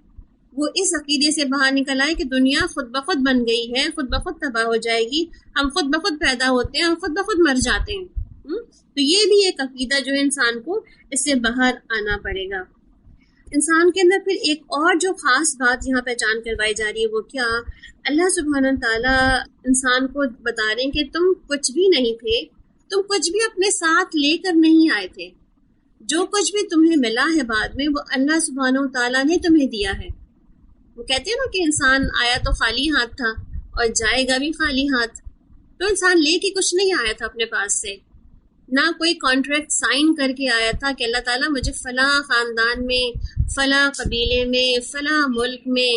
وہ اس عقیدے سے باہر نکل آئے کہ دنیا خود بخود بن گئی ہے، خود بخود تباہ ہو جائے گی، ہم خود بخود پیدا ہوتے ہیں، ہم خود بخود مر جاتے ہیں۔ تو یہ بھی ایک عقیدہ جو ہے انسان کو اس سے باہر آنا پڑے گا۔ انسان کے اندر پھر ایک اور جو خاص بات یہاں پہچان کروائی جا رہی ہے وہ کیا؟ اللہ سبحانہ تعالیٰ انسان کو بتا رہے ہیں کہ تم کچھ بھی نہیں تھے، تم کچھ بھی اپنے ساتھ لے کر نہیں آئے تھے، جو کچھ بھی تمہیں ملا ہے بعد میں وہ اللہ سبحانہ تعالیٰ نے تمہیں دیا ہے۔ وہ کہتے ہیں نا کہ انسان آیا تو خالی ہاتھ تھا اور جائے گا بھی خالی ہاتھ، تو انسان لے کے کچھ نہیں آیا تھا اپنے پاس سے، نہ کوئی کانٹریکٹ سائن کر کے آیا تھا کہ اللہ تعالیٰ مجھے فلاں خاندان میں، فلاں قبیلے میں، فلاں ملک میں،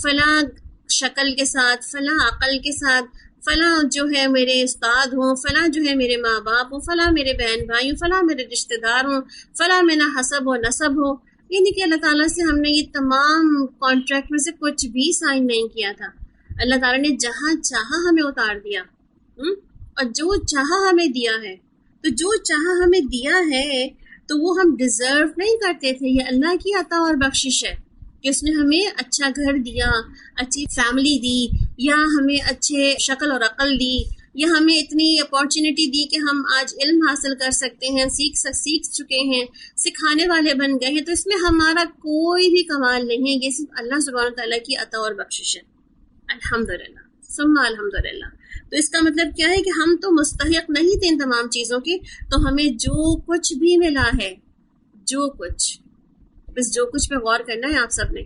فلاں شکل کے ساتھ، فلاں عقل کے ساتھ، فلاں جو ہے میرے استاد ہوں، فلاں جو ہے میرے ماں باپ ہوں، فلاں میرے بہن بھائی ہوں، فلاں میرے رشتہ دار ہوں، فلاں میرا حسب و نسب ہو۔ یعنی کہ اللہ تعالیٰ سے ہم نے یہ تمام کانٹریکٹ میں سے کچھ بھی سائن نہیں کیا تھا۔ اللہ تعالیٰ نے جہاں چاہا ہمیں اتار دیا، اور جو چاہا ہمیں دیا ہے۔ تو جو چاہا ہمیں دیا ہے تو وہ ہم ڈیزرو نہیں کرتے تھے، یہ اللہ کی عطا اور بخشش ہے۔ کہ اس نے ہمیں اچھا گھر دیا، اچھی فیملی دی، یا ہمیں اچھے شکل اور عقل دی، یا ہمیں اتنی اپارچونٹی دی کہ ہم آج علم حاصل کر سکتے ہیں، سیکھ چکے ہیں، سکھانے والے بن گئے ہیں، تو اس میں ہمارا کوئی بھی کمال نہیں ہے، یہ صرف اللہ سبحانہ تعالیٰ کی عطا اور بخشش ہے. الحمدللہ ثم الحمدللہ. تو اس کا مطلب کیا ہے کہ ہم تو مستحق نہیں تھے ان تمام چیزوں کے، تو ہمیں جو کچھ بھی ملا ہے، جو کچھ، بس جو کچھ پہ غور کرنا ہے آپ سب نے،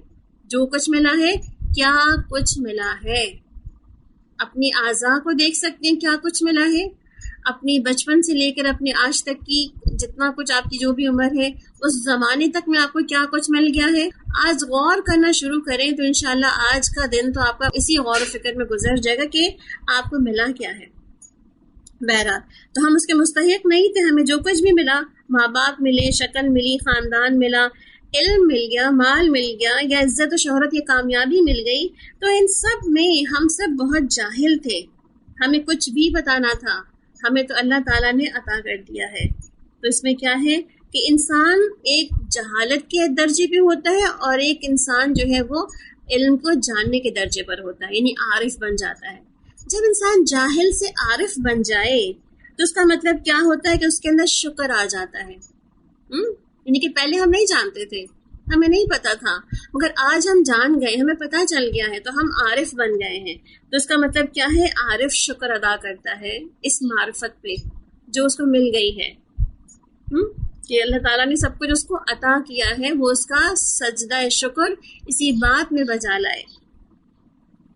جو کچھ ملا ہے، کیا کچھ ملا ہے. اپنی اعضاء کو دیکھ سکتے ہیں کیا کچھ ملا ہے، اپنی بچپن سے لے کر اپنے آج تک کی جتنا کچھ آپ کی جو بھی عمر ہے اس زمانے تک میں آپ کو کیا کچھ مل گیا ہے. آج غور کرنا شروع کریں تو انشاءاللہ آج کا دن تو آپ کا اسی غور و فکر میں گزر جائے گا کہ آپ کو ملا کیا ہے. بہرحال تو ہم اس کے مستحق نہیں تھے، ہمیں جو کچھ بھی ملا، ماں باپ ملے، شکل ملی، خاندان ملا، علم مل گیا، مال مل گیا، یا عزت و شہرت یا کامیابی مل گئی، تو ان سب میں ہم سب بہت جاہل تھے، ہمیں کچھ بھی پتہ نہ تھا، ہمیں تو اللہ تعالیٰ نے عطا کر دیا ہے. تو اس میں کیا ہے کہ انسان ایک جہالت کے درجے پہ ہوتا ہے، اور ایک انسان جو ہے وہ علم کو جاننے کے درجے پر ہوتا ہے، یعنی عارف بن جاتا ہے. جب انسان جاہل سے عارف بن جائے تو اس کا مطلب کیا ہوتا ہے کہ اس کے اندر شکر آ جاتا ہے. یعنی کہ پہلے ہم نہیں جانتے تھے، ہمیں نہیں پتا تھا، مگر آج ہم جان گئے، ہمیں پتا چل گیا ہے، تو ہم عارف بن گئے ہیں. تو اس کا مطلب کیا ہے، عارف شکر ادا کرتا ہے اس معرفت پہ جو اس کو مل گئی ہے، کہ اللہ تعالیٰ نے سب کچھ اس کو عطا کیا ہے، وہ اس کا سجدہ شکر اسی بات میں بجا لائے.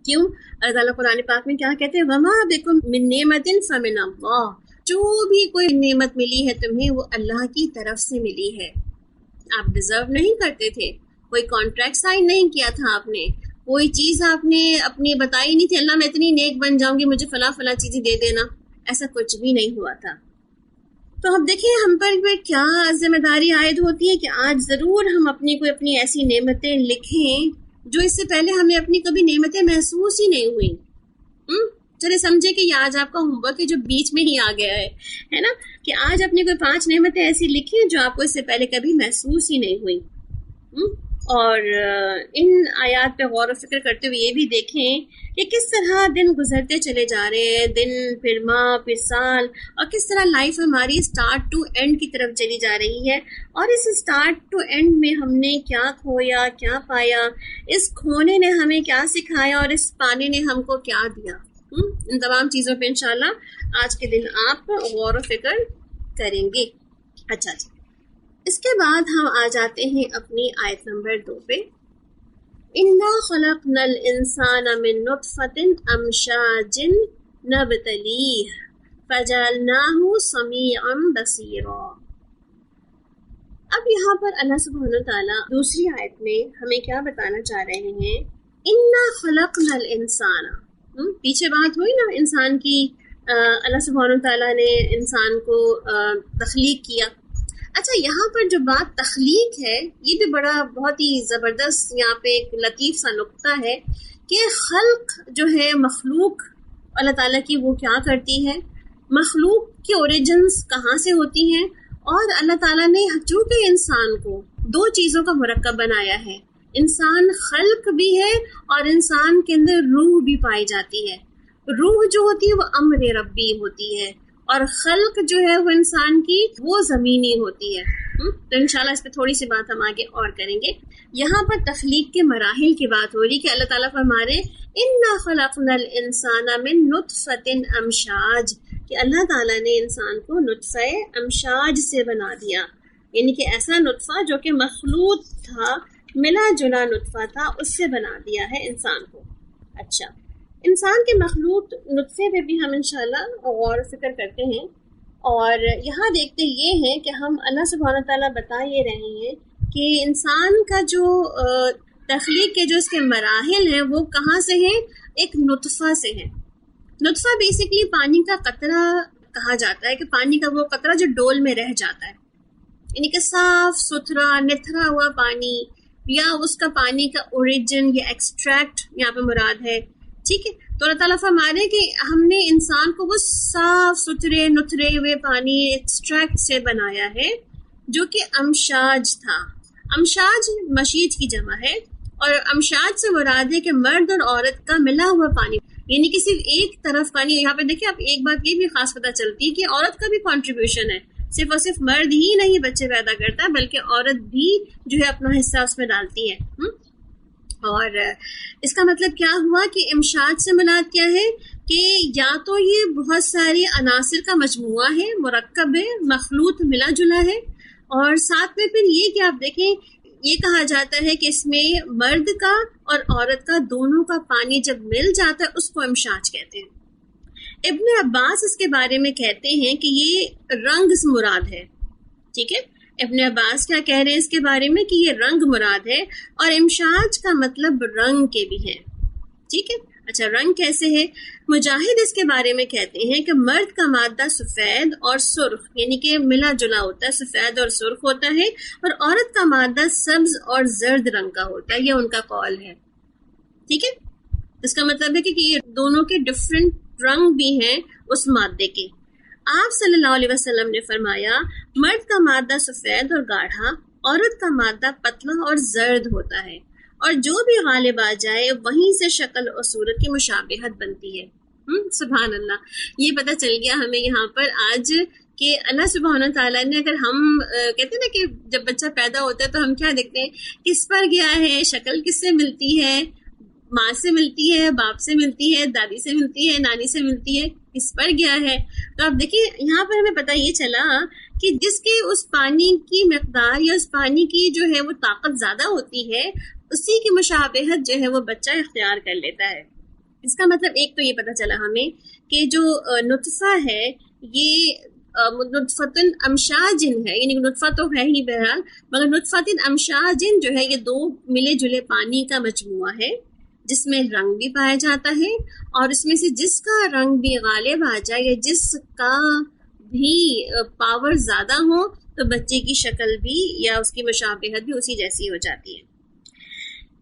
کیوں؟ اللہ تعالیٰ قرآن پاک میں کیا کہتے ہیں، وَمَا بِكُم مِّن نِعْمَةٍ فَمِنَ اللَّهِ، جو بھی کوئی نعمت ملی ہے تمہیں وہ اللہ کی طرف سے ملی ہے. آپ ڈیزرو نہیں کرتے تھے، کوئی کانٹریکٹ سائن نہیں کیا تھا آپ نے، کوئی چیز آپ نے اپنی بتائی نہیں تھی، اللہ میں اتنی نیک بن جاؤں گی مجھے فلاں فلاں چیزیں دے دینا، ایسا کچھ بھی نہیں ہوا تھا. تو اب دیکھیں ہم پر کیا ذمہ داری عائد ہوتی ہے کہ آج ضرور ہم اپنی ایسی نعمتیں لکھیں جو اس سے پہلے ہمیں اپنی کبھی نعمتیں محسوس ہی نہیں ہوئی. چلے سمجھے کہ یہ آج آپ کا ہوم ورک جو بیچ میں ہی آ گیا ہے نا، کہ آج اپنی کوئی 5 نعمتیں ایسی لکھی جو آپ کو اس سے پہلے کبھی محسوس ہی نہیں ہوئی. اور ان آیات پہ غور و فکر کرتے ہوئے یہ بھی دیکھیں کہ کس طرح دن گزرتے چلے جا رہے ہیں، دن پھر ماہ پھر سال، اور کس طرح لائف ہماری سٹارٹ ٹو اینڈ کی طرف چلی جا رہی ہے. اور اس سٹارٹ ٹو اینڈ میں ہم نے کیا کھویا، کیا پایا، اس کھونے نے ہمیں کیا سکھایا، اور اس پانے نے ہم کو کیا دیا. ان تمام چیزوں پہ انشاءاللہ آج کے دن آپ غور و فکر کریں گے. اچھا جی، اس کے بعد ہم آ جاتے ہیں اپنی آیت نمبر 2 پہ. اِنَّا خَلَقْنَا الْإِنسَانَ مِن نُطْفَةٍ أَمْشَاجٍ نَبْتَلِيهِ فَجَعَلْنَاهُ سَمِيعًا بَصِيرًا. اب یہاں پر اللہ سبحانہ تعالیٰ دوسری آیت میں ہمیں کیا بتانا چاہ رہے ہیں، اِنَّا خَلَقْنَا الْإِنسَانَ. پیچھے بات ہوئی نا انسان کی، اللہ سبحانہ تعالیٰ نے انسان کو تخلیق کیا. اچھا، یہاں پر جو بات تخلیق ہے یہ بھی بہت ہی زبردست یہاں پہ ایک لطیف سا نقطہ ہے کہ خلق جو ہے، مخلوق اللہ تعالیٰ کی وہ کیا کرتی ہے، مخلوق کی اوریجنز کہاں سے ہوتی ہیں. اور اللہ تعالیٰ نے چونکہ انسان کو 2 چیزوں کا مرکب بنایا ہے، انسان خلق بھی ہے اور انسان کے اندر روح بھی پائی جاتی ہے. روح جو ہوتی ہے وہ امر ربی ہوتی ہے، اور خلق جو ہے وہ انسان کی وہ زمینی ہوتی ہے. تو انشاءاللہ اس پہ تھوڑی سی بات ہم آگے اور کریں گے. یہاں پر تخلیق کے مراحل کی بات ہو رہی کہ اللہ تعالیٰ فرما رہے اِنَّا خَلَقْنَا الْإِنسَانَ مِن نُطْفَةٍ أَمْشَاج، کہ اللہ تعالیٰ نے انسان کو نطفہ امشاج سے بنا دیا، یعنی کہ ایسا نطفہ جو کہ مخلوط تھا، ملا جلا نطفہ تھا، اس سے بنا دیا ہے انسان کو. اچھا، انسان کے مخلوط نطفے پہ بھی ہم انشاءاللہ غور و فکر کرتے ہیں، اور یہاں دیکھتے یہ ہیں کہ ہم اللہ سبحانہ تعالیٰ بتا یہ رہے ہیں کہ انسان کا جو تخلیق کے جو اس کے مراحل ہیں وہ کہاں سے ہیں، ایک نطفہ سے ہیں. نطفہ بیسیکلی پانی کا قطرہ کہا جاتا ہے، کہ پانی کا وہ قطرہ جو ڈول میں رہ جاتا ہے، یعنی کہ صاف ستھرا نتھرا ہوا پانی، یا اس کا پانی کا اوریجن یا ایکسٹریکٹ یہاں پہ مراد ہے. ٹھیک ہے، تو اللہ تعالیٰ فرما رہے کہ ہم نے انسان کو وہ صاف ستھرے نتھرے ہوئے پانی ایکسٹریکٹ سے بنایا ہے جو کہ امشاج تھا. امشاج مشیج کی جمع ہے، اور امشاج سے مراد ہے کہ مرد اور عورت کا ملا ہوا پانی، یعنی کہ صرف ایک طرف کا نہیں. یہاں پہ دیکھیں آپ ایک بات یہ بھی خاص پتہ چلتی ہے کہ عورت کا بھی کنٹریبیوشن ہے، صرف اور صرف مرد ہی نہیں بچے پیدا کرتا بلکہ عورت بھی جو ہے اپنا حصہ اس میں ڈالتی ہے. اور اس کا مطلب کیا ہوا کہ امشاج سے مراد کیا ہے کہ یا تو یہ بہت ساری عناصر کا مجموعہ ہے، مرکب ہے، مخلوط ملا جلا ہے، اور ساتھ میں پھر یہ کہ آپ دیکھیں یہ کہا جاتا ہے کہ اس میں مرد کا اور عورت کا دونوں کا پانی جب مل جاتا ہے اس کو امشاج کہتے ہیں. ابن عباس اس کے بارے میں کہتے ہیں کہ یہ رنگ سے مراد ہے. ٹھیک ہے، ابن عباس کیا کہہ رہے ہیں اس کے بارے میں کہ یہ رنگ مراد ہے، اور امشاج کا مطلب رنگ کے بھی ہے. ٹھیک ہے، اچھا رنگ کیسے ہے؟ مجاہد اس کے بارے میں کہتے ہیں کہ مرد کا مادہ سفید اور سرخ یعنی کہ ملا جلا ہوتا ہے، سفید اور سرخ ہوتا ہے، اور عورت کا مادہ سبز اور زرد رنگ کا ہوتا ہے. یہ ان کا قول ہے. ٹھیک ہے، اس کا مطلب ہے کہ یہ دونوں کے ڈفرینٹ رنگ بھی ہیں اس مادے کے. آپ صلی اللہ علیہ وسلم نے فرمایا مرد کا مادہ سفید اور گاڑھا، عورت کا مادہ پتلا اور زرد ہوتا ہے، اور جو بھی غالب آ جائے وہیں سے شکل اور صورت کی مشابہت بنتی ہے. سبحان اللہ. یہ پتہ چل گیا ہمیں یہاں پر آج کہ اللہ سبحانہ تعالیٰ نے، اگر ہم کہتے ہیں نا کہ جب بچہ پیدا ہوتا ہے تو ہم کیا دیکھتے ہیں، کس پر گیا ہے، شکل کس سے ملتی ہے، ماں سے ملتی ہے، باپ سے ملتی ہے، دادی سے ملتی ہے، نانی سے ملتی ہے، کس پر گیا ہے. تو آپ دیکھیں یہاں پر ہمیں پتہ یہ چلا کہ جس کے اس پانی کی مقدار یا اس پانی کی جو ہے وہ طاقت زیادہ ہوتی ہے، اسی کی مشابہت جو ہے وہ بچہ اختیار کر لیتا ہے. اس کا مطلب ایک تو یہ پتہ چلا ہمیں کہ جو نطفہ ہے یہ نطفتن امشاجن ہے، یعنی نطفہ تو ہے ہی بہرحال، مگر نطفتن امشاجن جو ہے یہ دو ملے جلے پانی کا مجموعہ ہے جس میں رنگ بھی پایا جاتا ہے، اور اس میں سے جس کا رنگ بھی غالب آ جائے یا جس کا بھی پاور زیادہ ہو تو بچے کی شکل بھی یا اس کی مشابہت بھی اسی جیسی ہو جاتی ہے.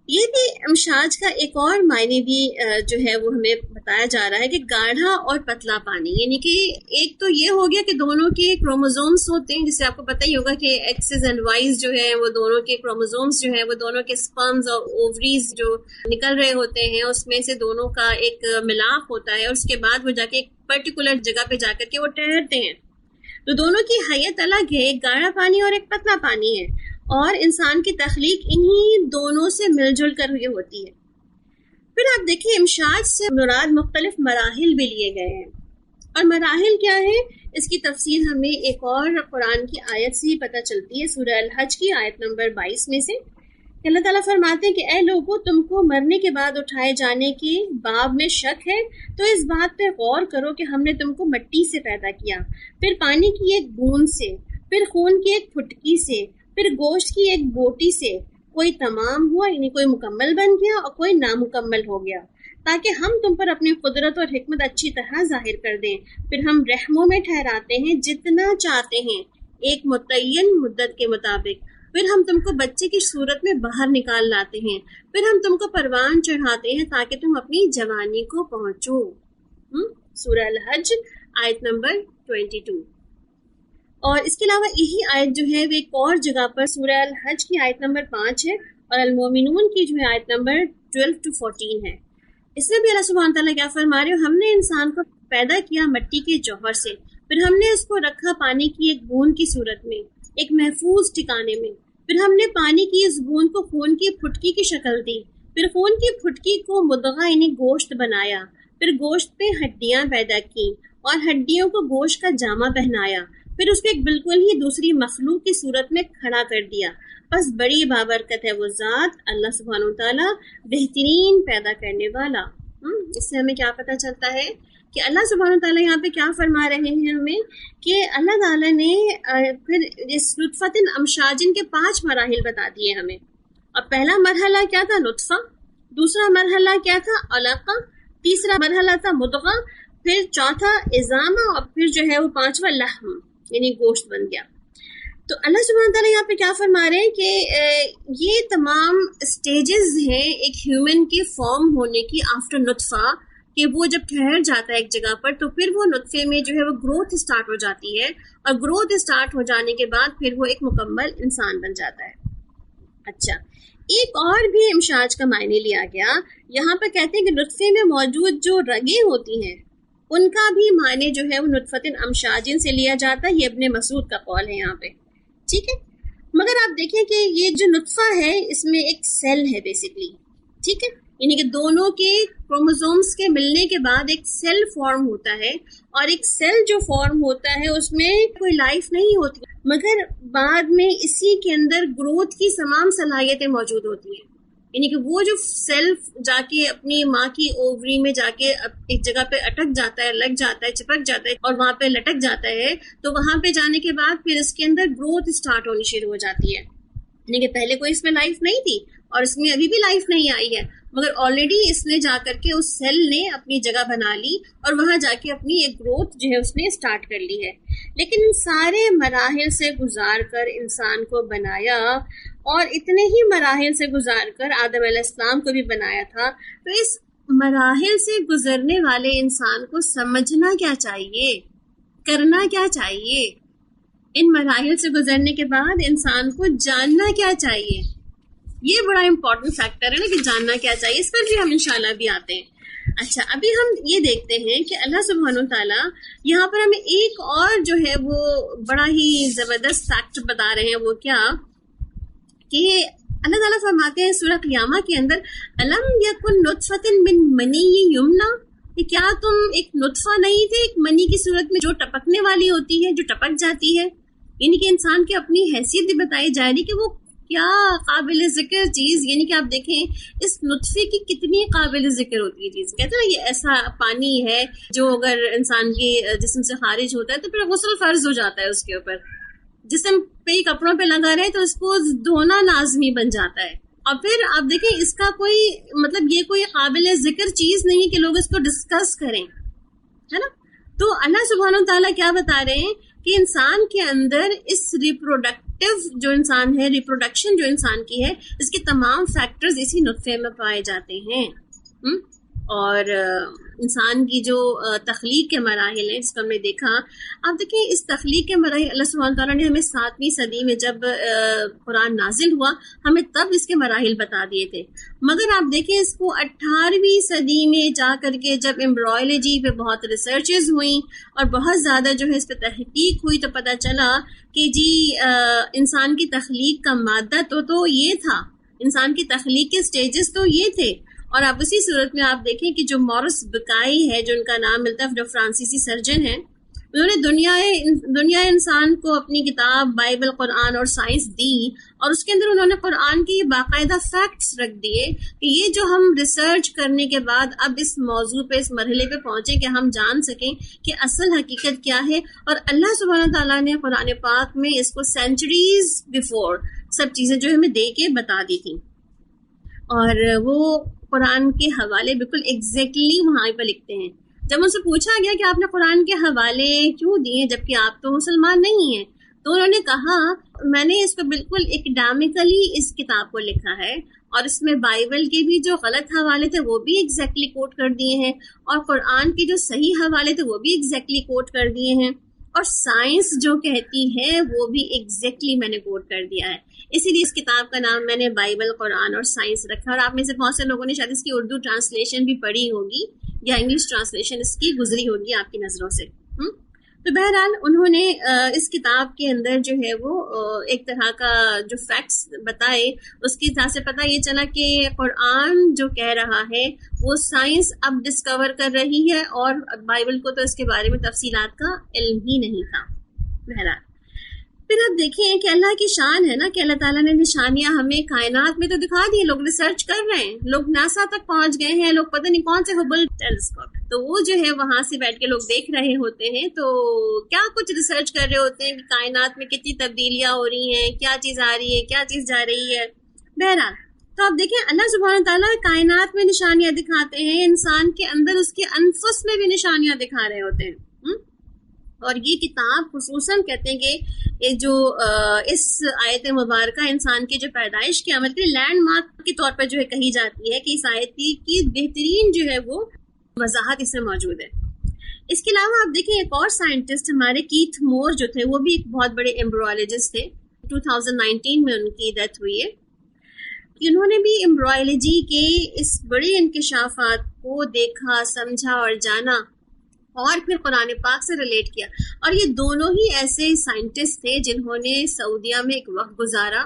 یہ بھی امشاج کا ایک اور معنی بھی جو ہے وہ ہمیں بتایا جا رہا ہے کہ گاڑھا اور پتلا پانی، یعنی کہ ایک تو یہ ہو گیا کہ دونوں کے کروموزومز ہوتے ہیں، جسے آپ کو پتہ ہی ہوگا کہ ایکسز اینڈ وائز جو ہے وہ دونوں کے کروموزومز جو ہے وہ دونوں کے سپرمز اور اووریز جو نکل رہے ہوتے ہیں اس میں سے دونوں کا ایک ملاپ ہوتا ہے، اور اس کے بعد وہ جا کے ایک پرٹیکولر جگہ پہ جا کر کے وہ ٹھہرتے ہیں. تو دونوں کی حیت الگ ہے، ایک گاڑھا پانی اور ایک پتلا پانی ہے، اور انسان کی تخلیق انہی دونوں سے مل جل کر ہوئی ہوتی ہے. پھر آپ دیکھیں امشاج سے مراد مختلف مراحل بھی لیے گئے ہیں، اور مراحل کیا ہے اس کی تفصیل ہمیں ایک اور قرآن کی آیت سے ہی پتہ چلتی ہے، سورہ الحج کی آیت نمبر 22 میں سے کہ اللہ تعالیٰ فرماتے ہیں کہ اے لوگو تم کو مرنے کے بعد اٹھائے جانے کے باب میں شک ہے تو اس بات پہ غور کرو کہ ہم نے تم کو مٹی سے پیدا کیا، پھر پانی کی ایک بوند سے، پھر خون کی ایک پھٹکی سے، پھر گوشت کی ایک بوٹی سے. کوئی تمام ہوا یعنی کوئی مکمل بن گیا اور کوئی نامکمل ہو گیا، تاکہ ہم تم پر اپنی قدرت اور حکمت اچھی طرح ظاہر کر دیں. پھر ہم رحموں میں ٹھہراتے ہیں جتنا چاہتے ہیں ایک متعین مدت کے مطابق. پھر ہم تم کو بچے کی صورت میں باہر نکال لاتے ہیں. پھر ہم تم کو پروان چڑھاتے ہیں تاکہ تم اپنی جوانی کو پہنچو. سورہ الحج آیت نمبر 22. اور اس کے علاوہ یہی آیت جو ہے وہ ایک اور جگہ پر سورہ الحج کی آیت نمبر 5 ہے، اور المومنون کی جو ہے آیت نمبر 12 to 14 ہے. اس میں بھی اللہ سبحانہ تعالیٰ کیا فرما رہے ہو، ہم نے انسان کو پیدا کیا مٹی کے جوہر سے، پھر ہم نے اس کو رکھا پانی کی ایک بوند کی صورت میں ایک محفوظ ٹھکانے میں. پھر ہم نے پانی کی اس بوند کو خون کی پھٹکی کی شکل دی، پھر خون کی پھٹکی کو مدغہ یعنی گوشت بنایا، پھر گوشت پہ ہڈیاں پیدا کی اور ہڈیوں کو گوشت کا جامہ پہنایا، پھر اس کو ایک بالکل ہی دوسری مخلوق کی صورت میں کھڑا کر دیا. بس بڑی بابرکت ہے وہ ذات اللہ سبحانہ وتعالیٰ بہترین پیدا کرنے والا. اس سے ہمیں کیا پتہ چلتا ہے کہ اللہ سبحانہ وتعالیٰ یہاں پہ کیا فرما رہے ہیں ہمیں کہ اللہ تعالیٰ نے پھر اس نطفۃ امشاجن کے 5 مراحل بتا دیے ہمیں. اب پہلا مرحلہ کیا تھا؟ نطفہ. دوسرا مرحلہ کیا تھا؟ علقہ. تیسرا مرحلہ تھا مدغہ. پھر چوتھا عظامہ، اور پھر جو ہے وہ 5واں لحم یعنی گوشت بن گیا. تو اللہ سبحانہ تعالیٰ یہاں پہ کیا فرما رہے ہیں کہ یہ تمام سٹیجز ہیں ایک ہیومن کے فارم ہونے کی آفٹر نطفہ، کہ وہ جب ٹھہر جاتا ہے ایک جگہ پر تو پھر وہ نطفے میں جو ہے وہ گروتھ سٹارٹ ہو جاتی ہے، اور گروتھ سٹارٹ ہو جانے کے بعد پھر وہ ایک مکمل انسان بن جاتا ہے. اچھا ایک اور بھی امشاج کا معنی لیا گیا. یہاں پر کہتے ہیں کہ نطفے میں موجود جو رگیں ہوتی ہیں ان کا بھی معنی جو ہے وہ نطفتن امشاجن سے لیا جاتا ہے. یہ ابن مسعود کا قول ہے یہاں پہ. ٹھیک ہے. مگر آپ دیکھیں کہ یہ جو نطفہ ہے اس میں ایک سیل ہے بیسیکلی. ٹھیک ہے. یعنی کہ دونوں کے کروموزومز کے ملنے کے بعد ایک سیل فارم ہوتا ہے, اور ایک سیل جو فارم ہوتا ہے اس میں کوئی لائف نہیں ہوتی, مگر بعد میں اسی کے اندر گروتھ کی تمام صلاحیتیں موجود ہوتی ہیں. یعنی کہ وہ جو سیلف جا کے اپنی ماں کی اووری میں جا کے ایک جگہ پہ اٹک جاتا ہے, لگ جاتا ہے, چپک جاتا ہے اور وہاں پہ لٹک جاتا ہے, تو وہاں پہ جانے کے بعد پھر اس کے اندر گروتھ اسٹارٹ ہونی شروع ہو جاتی ہے. یعنی کہ پہلے کوئی اس میں لائف نہیں تھی اور اس میں ابھی بھی لائف نہیں آئی ہے, مگر آلریڈی اس نے جا کر کے اس سیل نے اپنی جگہ بنا لی اور وہاں جا کے اپنی ایک گروتھ جو ہے اس نے اسٹارٹ کر لی ہے. لیکن ان سارے مراحل سے گزار کر انسان کو بنایا, اور اتنے ہی مراحل سے گزار کر آدم علیہ السلام کو بھی بنایا تھا. تو اس مراحل سے گزرنے والے انسان کو سمجھنا کیا چاہیے, کرنا کیا چاہیے؟ ان مراحل سے گزرنے کے بعد انسان کو جاننا کیا چاہیے؟ یہ بڑا امپورٹنٹ فیکٹر ہے نا کہ جاننا کیا چاہیے. اس پر بھی ہم انشاءاللہ بھی آتے ہیں. اچھا, ابھی ہم یہ دیکھتے ہیں کہ اللہ سبحانہ و تعالیٰ یہاں پر ہمیں ایک اور جو ہے وہ بڑا ہی زبردست فیکٹ بتا رہے ہیں. وہ کیا کہ اللہ تعالیٰ فرماتے ہیں سورہ قیامہ کے اندر, الم یکن نطفۃ من منی یمنا, کہ کیا تم ایک نطفہ نہیں تھے ایک منی کی صورت میں جو ٹپکنے والی ہوتی ہے, جو ٹپک جاتی ہے. یعنی کہ انسان کی اپنی حیثیت بھی بتائی جا رہی کہ وہ کیا قابل ذکر چیز, یعنی کہ آپ دیکھیں اس نطفے کی کتنی قابل ذکر ہوتی ہے چیز. کہتے ہیں یہ ایسا پانی ہے جو اگر انسان کے جسم سے خارج ہوتا ہے تو پھر غسل فرض ہو جاتا ہے اس کے اوپر. جسم پہ کپڑوں پہ لگا رہے تو اس کو دھونا لازمی بن جاتا ہے. اور پھر آپ دیکھیں اس کا کوئی مطلب یہ کوئی قابل ذکر چیز نہیں کہ لوگ اس کو ڈسکس کریں, ہے نا. تو اللہ سبحانہ تعالیٰ کیا بتا رہے ہیں کہ انسان کے اندر اس ریپروڈکٹیو جو انسان ہے, ریپروڈکشن جو انسان کی ہے, اس کے تمام فیکٹرز اسی نطفے میں پائے جاتے ہیں. اور انسان کی جو تخلیق کے مراحل ہیں جس کو ہم نے دیکھا, آپ دیکھیں اس تخلیق کے مراحل اللہ سبحانہ تعالیٰ نے ہمیں 7ویں صدی میں جب قرآن نازل ہوا ہمیں تب اس کے مراحل بتا دیے تھے. مگر آپ دیکھیں اس کو 18ویں صدی میں جا کر کے جب ایمبرائیولوجی پہ بہت ریسرچز ہوئیں اور بہت زیادہ جو ہے اس پہ تحقیق ہوئی, تو پتہ چلا کہ جی انسان کی تخلیق کا مادہ تو یہ تھا, انسان کی تخلیق کے سٹیجز تو یہ تھے. اور آپ اسی صورت میں آپ دیکھیں کہ جو مورس بکائی ہے, جو ان کا نام ملتا ہے, جو فرانسیسی سرجن ہیں, انہوں نے دنیا انسان کو اپنی کتاب بائبل, قرآن اور سائنس دی, اور اس کے اندر انہوں نے قرآن کی باقاعدہ فیکٹس رکھ دیے کہ یہ جو ہم ریسرچ کرنے کے بعد اب اس موضوع پہ, اس مرحلے پہ پہنچے کہ ہم جان سکیں کہ اصل حقیقت کیا ہے. اور اللہ سبحانہ تعالیٰ نے قرآن پاک میں اس کو سینچریز بیفور سب چیزیں جو ہمیں دے کے بتا دی تھیں. اور وہ قرآن کے حوالے بالکل ایگزیکٹلی وہاں پہ لکھتے ہیں. جب ان سے پوچھا گیا کہ آپ نے قرآن کے حوالے کیوں دیے جبکہ آپ تو مسلمان نہیں ہیں, تو انہوں نے کہا میں نے اس کو بالکل اکیڈیمکلی اس کتاب کو لکھا ہے, اور اس میں بائبل کے بھی جو غلط حوالے تھے وہ بھی ایگزیکٹلی کوٹ کر دیے ہیں, اور قرآن کے جو صحیح حوالے تھے وہ بھی ایگزیکٹلی کوٹ کر دیے ہیں, اور سائنس جو کہتی ہے وہ بھی ایگزیکٹلی میں نے کوٹ کر دیا ہے. اسی لیے اس کتاب کا نام میں نے بائبل, قرآن اور سائنس رکھا. اور آپ میں سے بہت سے لوگوں نے شاید اس کی اردو ٹرانسلیشن بھی پڑھی ہوگی یا انگلش ٹرانسلیشن اس کی گزری ہوگی آپ کی نظروں سے. تو بہرحال انہوں نے اس کتاب کے اندر جو ہے وہ ایک طرح کا جو فیکٹس بتائے, اس کے حساب سے پتہ یہ چلا کہ قرآن جو کہہ رہا ہے وہ سائنس اب ڈسکور کر رہی ہے, اور بائبل کو تو اس کے بارے میں تفصیلات کا علم ہی نہیں تھا. بہرحال پھر آپ دیکھیں کہ اللہ کی شان ہے نا کہ اللہ تعالیٰ نے نشانیاں ہمیں کائنات میں تو دکھا دی. لوگ ریسرچ کر رہے ہیں, لوگ ناسا تک پہنچ گئے ہیں, لوگ پتہ نہیں کون سے ہبل ٹیلیسکوپ, تو وہ جو ہے وہاں سے بیٹھ کے لوگ دیکھ رہے ہوتے ہیں, تو کیا کچھ ریسرچ کر رہے ہوتے ہیں کہ کائنات میں کتنی تبدیلیاں ہو رہی ہیں, کیا چیز آ رہی ہے, کیا چیز جا رہی ہے. بہرحال تو آپ دیکھیں اللہ سبحانہ تعالیٰ کائنات میں نشانیاں دکھاتے ہیں, انسان کے اندر اس کے انفس میں بھی نشانیاں دکھا رہے ہوتے ہیں. اور یہ کتاب خصوصاً کہتے ہیں کہ جو اس آیت مبارکہ انسان کی جو پیدائش کے عمل کے لینڈ مارک کے طور پر جو ہے کہی جاتی ہے کہ اس آیت کی بہترین جو ہے وہ وضاحت اس میں موجود ہے. اس کے علاوہ آپ دیکھیں ایک اور سائنٹسٹ ہمارے کیتھ مور جو تھے, وہ بھی ایک بہت بڑے ایمبرولوجسٹ تھے. 2019 میں ان کی ڈیتھ ہوئی ہے. کہ انہوں نے بھی ایمبرائیولوجی کے اس بڑے انکشافات کو دیکھا، سمجھا اور جانا، اور پھر قرآن پاک سے ریلیٹ کیا. اور یہ دونوں ہی ایسے سائنٹسٹ تھے جنہوں نے سعودیہ میں ایک وقت گزارا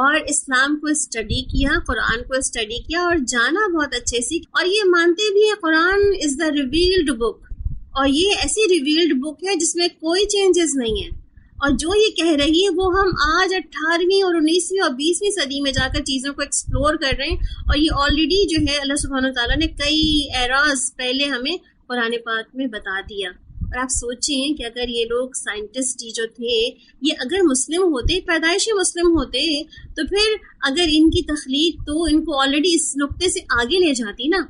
اور اسلام کو اسٹڈی کیا، قرآن کو اسٹڈی کیا اور جانا بہت اچھے سے. اور یہ مانتے بھی ہیں قرآن از دا ریویلڈ بک، اور یہ ایسی ریویلڈ بک ہے جس میں کوئی چینجز نہیں ہے. اور جو یہ کہہ رہی ہے وہ ہم آج 18ویں اور 19ویں اور 20ویں صدی میں جا کر چیزوں کو ایکسپلور کر رہے ہیں. اور یہ آلریڈی جو ہے اللہ سبحانہ وتعالیٰ نے کئی ایراز پہلے ہمیں قرآن پاک میں بتا دیا. اور آپ سوچیں کہ اگر یہ لوگ سائنٹسٹ جو تھے یہ اگر مسلم ہوتے، پیدائشی مسلم ہوتے، تو پھر اگر ان کی تخلیق تو ان کو آلریڈی اس نقطے سے آگے لے جاتی نا.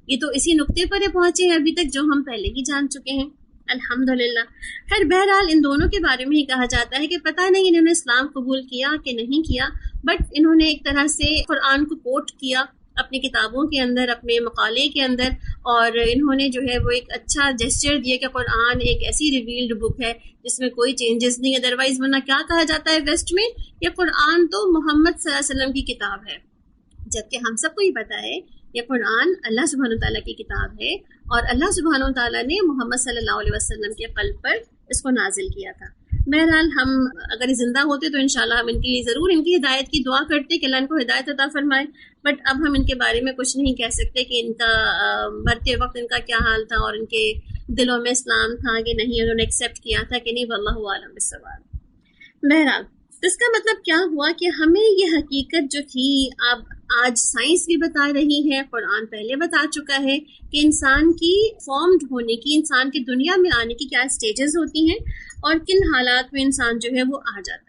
یہ تو اسی نقطے پر پہنچے ہیں ابھی تک جو ہم پہلے ہی جان چکے ہیں الحمدللہ. خیر بہرحال ان دونوں کے بارے میں ہی کہا جاتا ہے کہ پتہ نہیں انہوں نے اسلام قبول کیا کہ نہیں کیا، بٹ انہوں نے ایک طرح سے قرآن کو کوٹ کیا اپنی کتابوں کے اندر، اپنے مقالے کے اندر، اور انہوں نے جو ہے وہ ایک اچھا جیسچر دیا کہ قرآن ایک ایسی ریویلڈ بک ہے جس میں کوئی چینجز نہیں. ادروائز ورنہ کیا کہا جاتا ہے ویسٹ میں، یہ قرآن تو محمد صلی اللہ علیہ وسلم کی کتاب ہے، جبکہ ہم سب کو یہ پتہ ہے یہ قرآن اللہ سبحانہ وتعالیٰ کی کتاب ہے، اور اللہ سبحانہ وتعالیٰ نے محمد صلی اللہ علیہ وسلم کے قلب پر اس کو نازل کیا تھا. بہرحال ہم اگر زندہ ہوتے تو انشاءاللہ ہم ان کے لیے ضرور ان کی ہدایت کی دعا کرتے کہ اللہ ان کو ہدایت عطا فرمائے. بٹ اب ہم ان کے بارے میں کچھ نہیں کہہ سکتے کہ ان کا مرتے وقت ان کا کیا حال تھا اور ان کے دلوں میں اسلام تھا کہ نہیں، انہوں نے ایکسیپٹ کیا تھا کہ نہیں، واللہ اعلم بالصواب. بہرحال اس کا مطلب کیا ہوا کہ ہمیں یہ حقیقت جو تھی اب آج سائنس بھی بتا رہی ہے، قرآن پہلے بتا چکا ہے کہ انسان کی فارمڈ ہونے کی، انسان کی دنیا میں آنے کی کیا سٹیجز ہوتی ہیں اور کن حالات میں انسان جو ہے وہ آ جاتا ہے.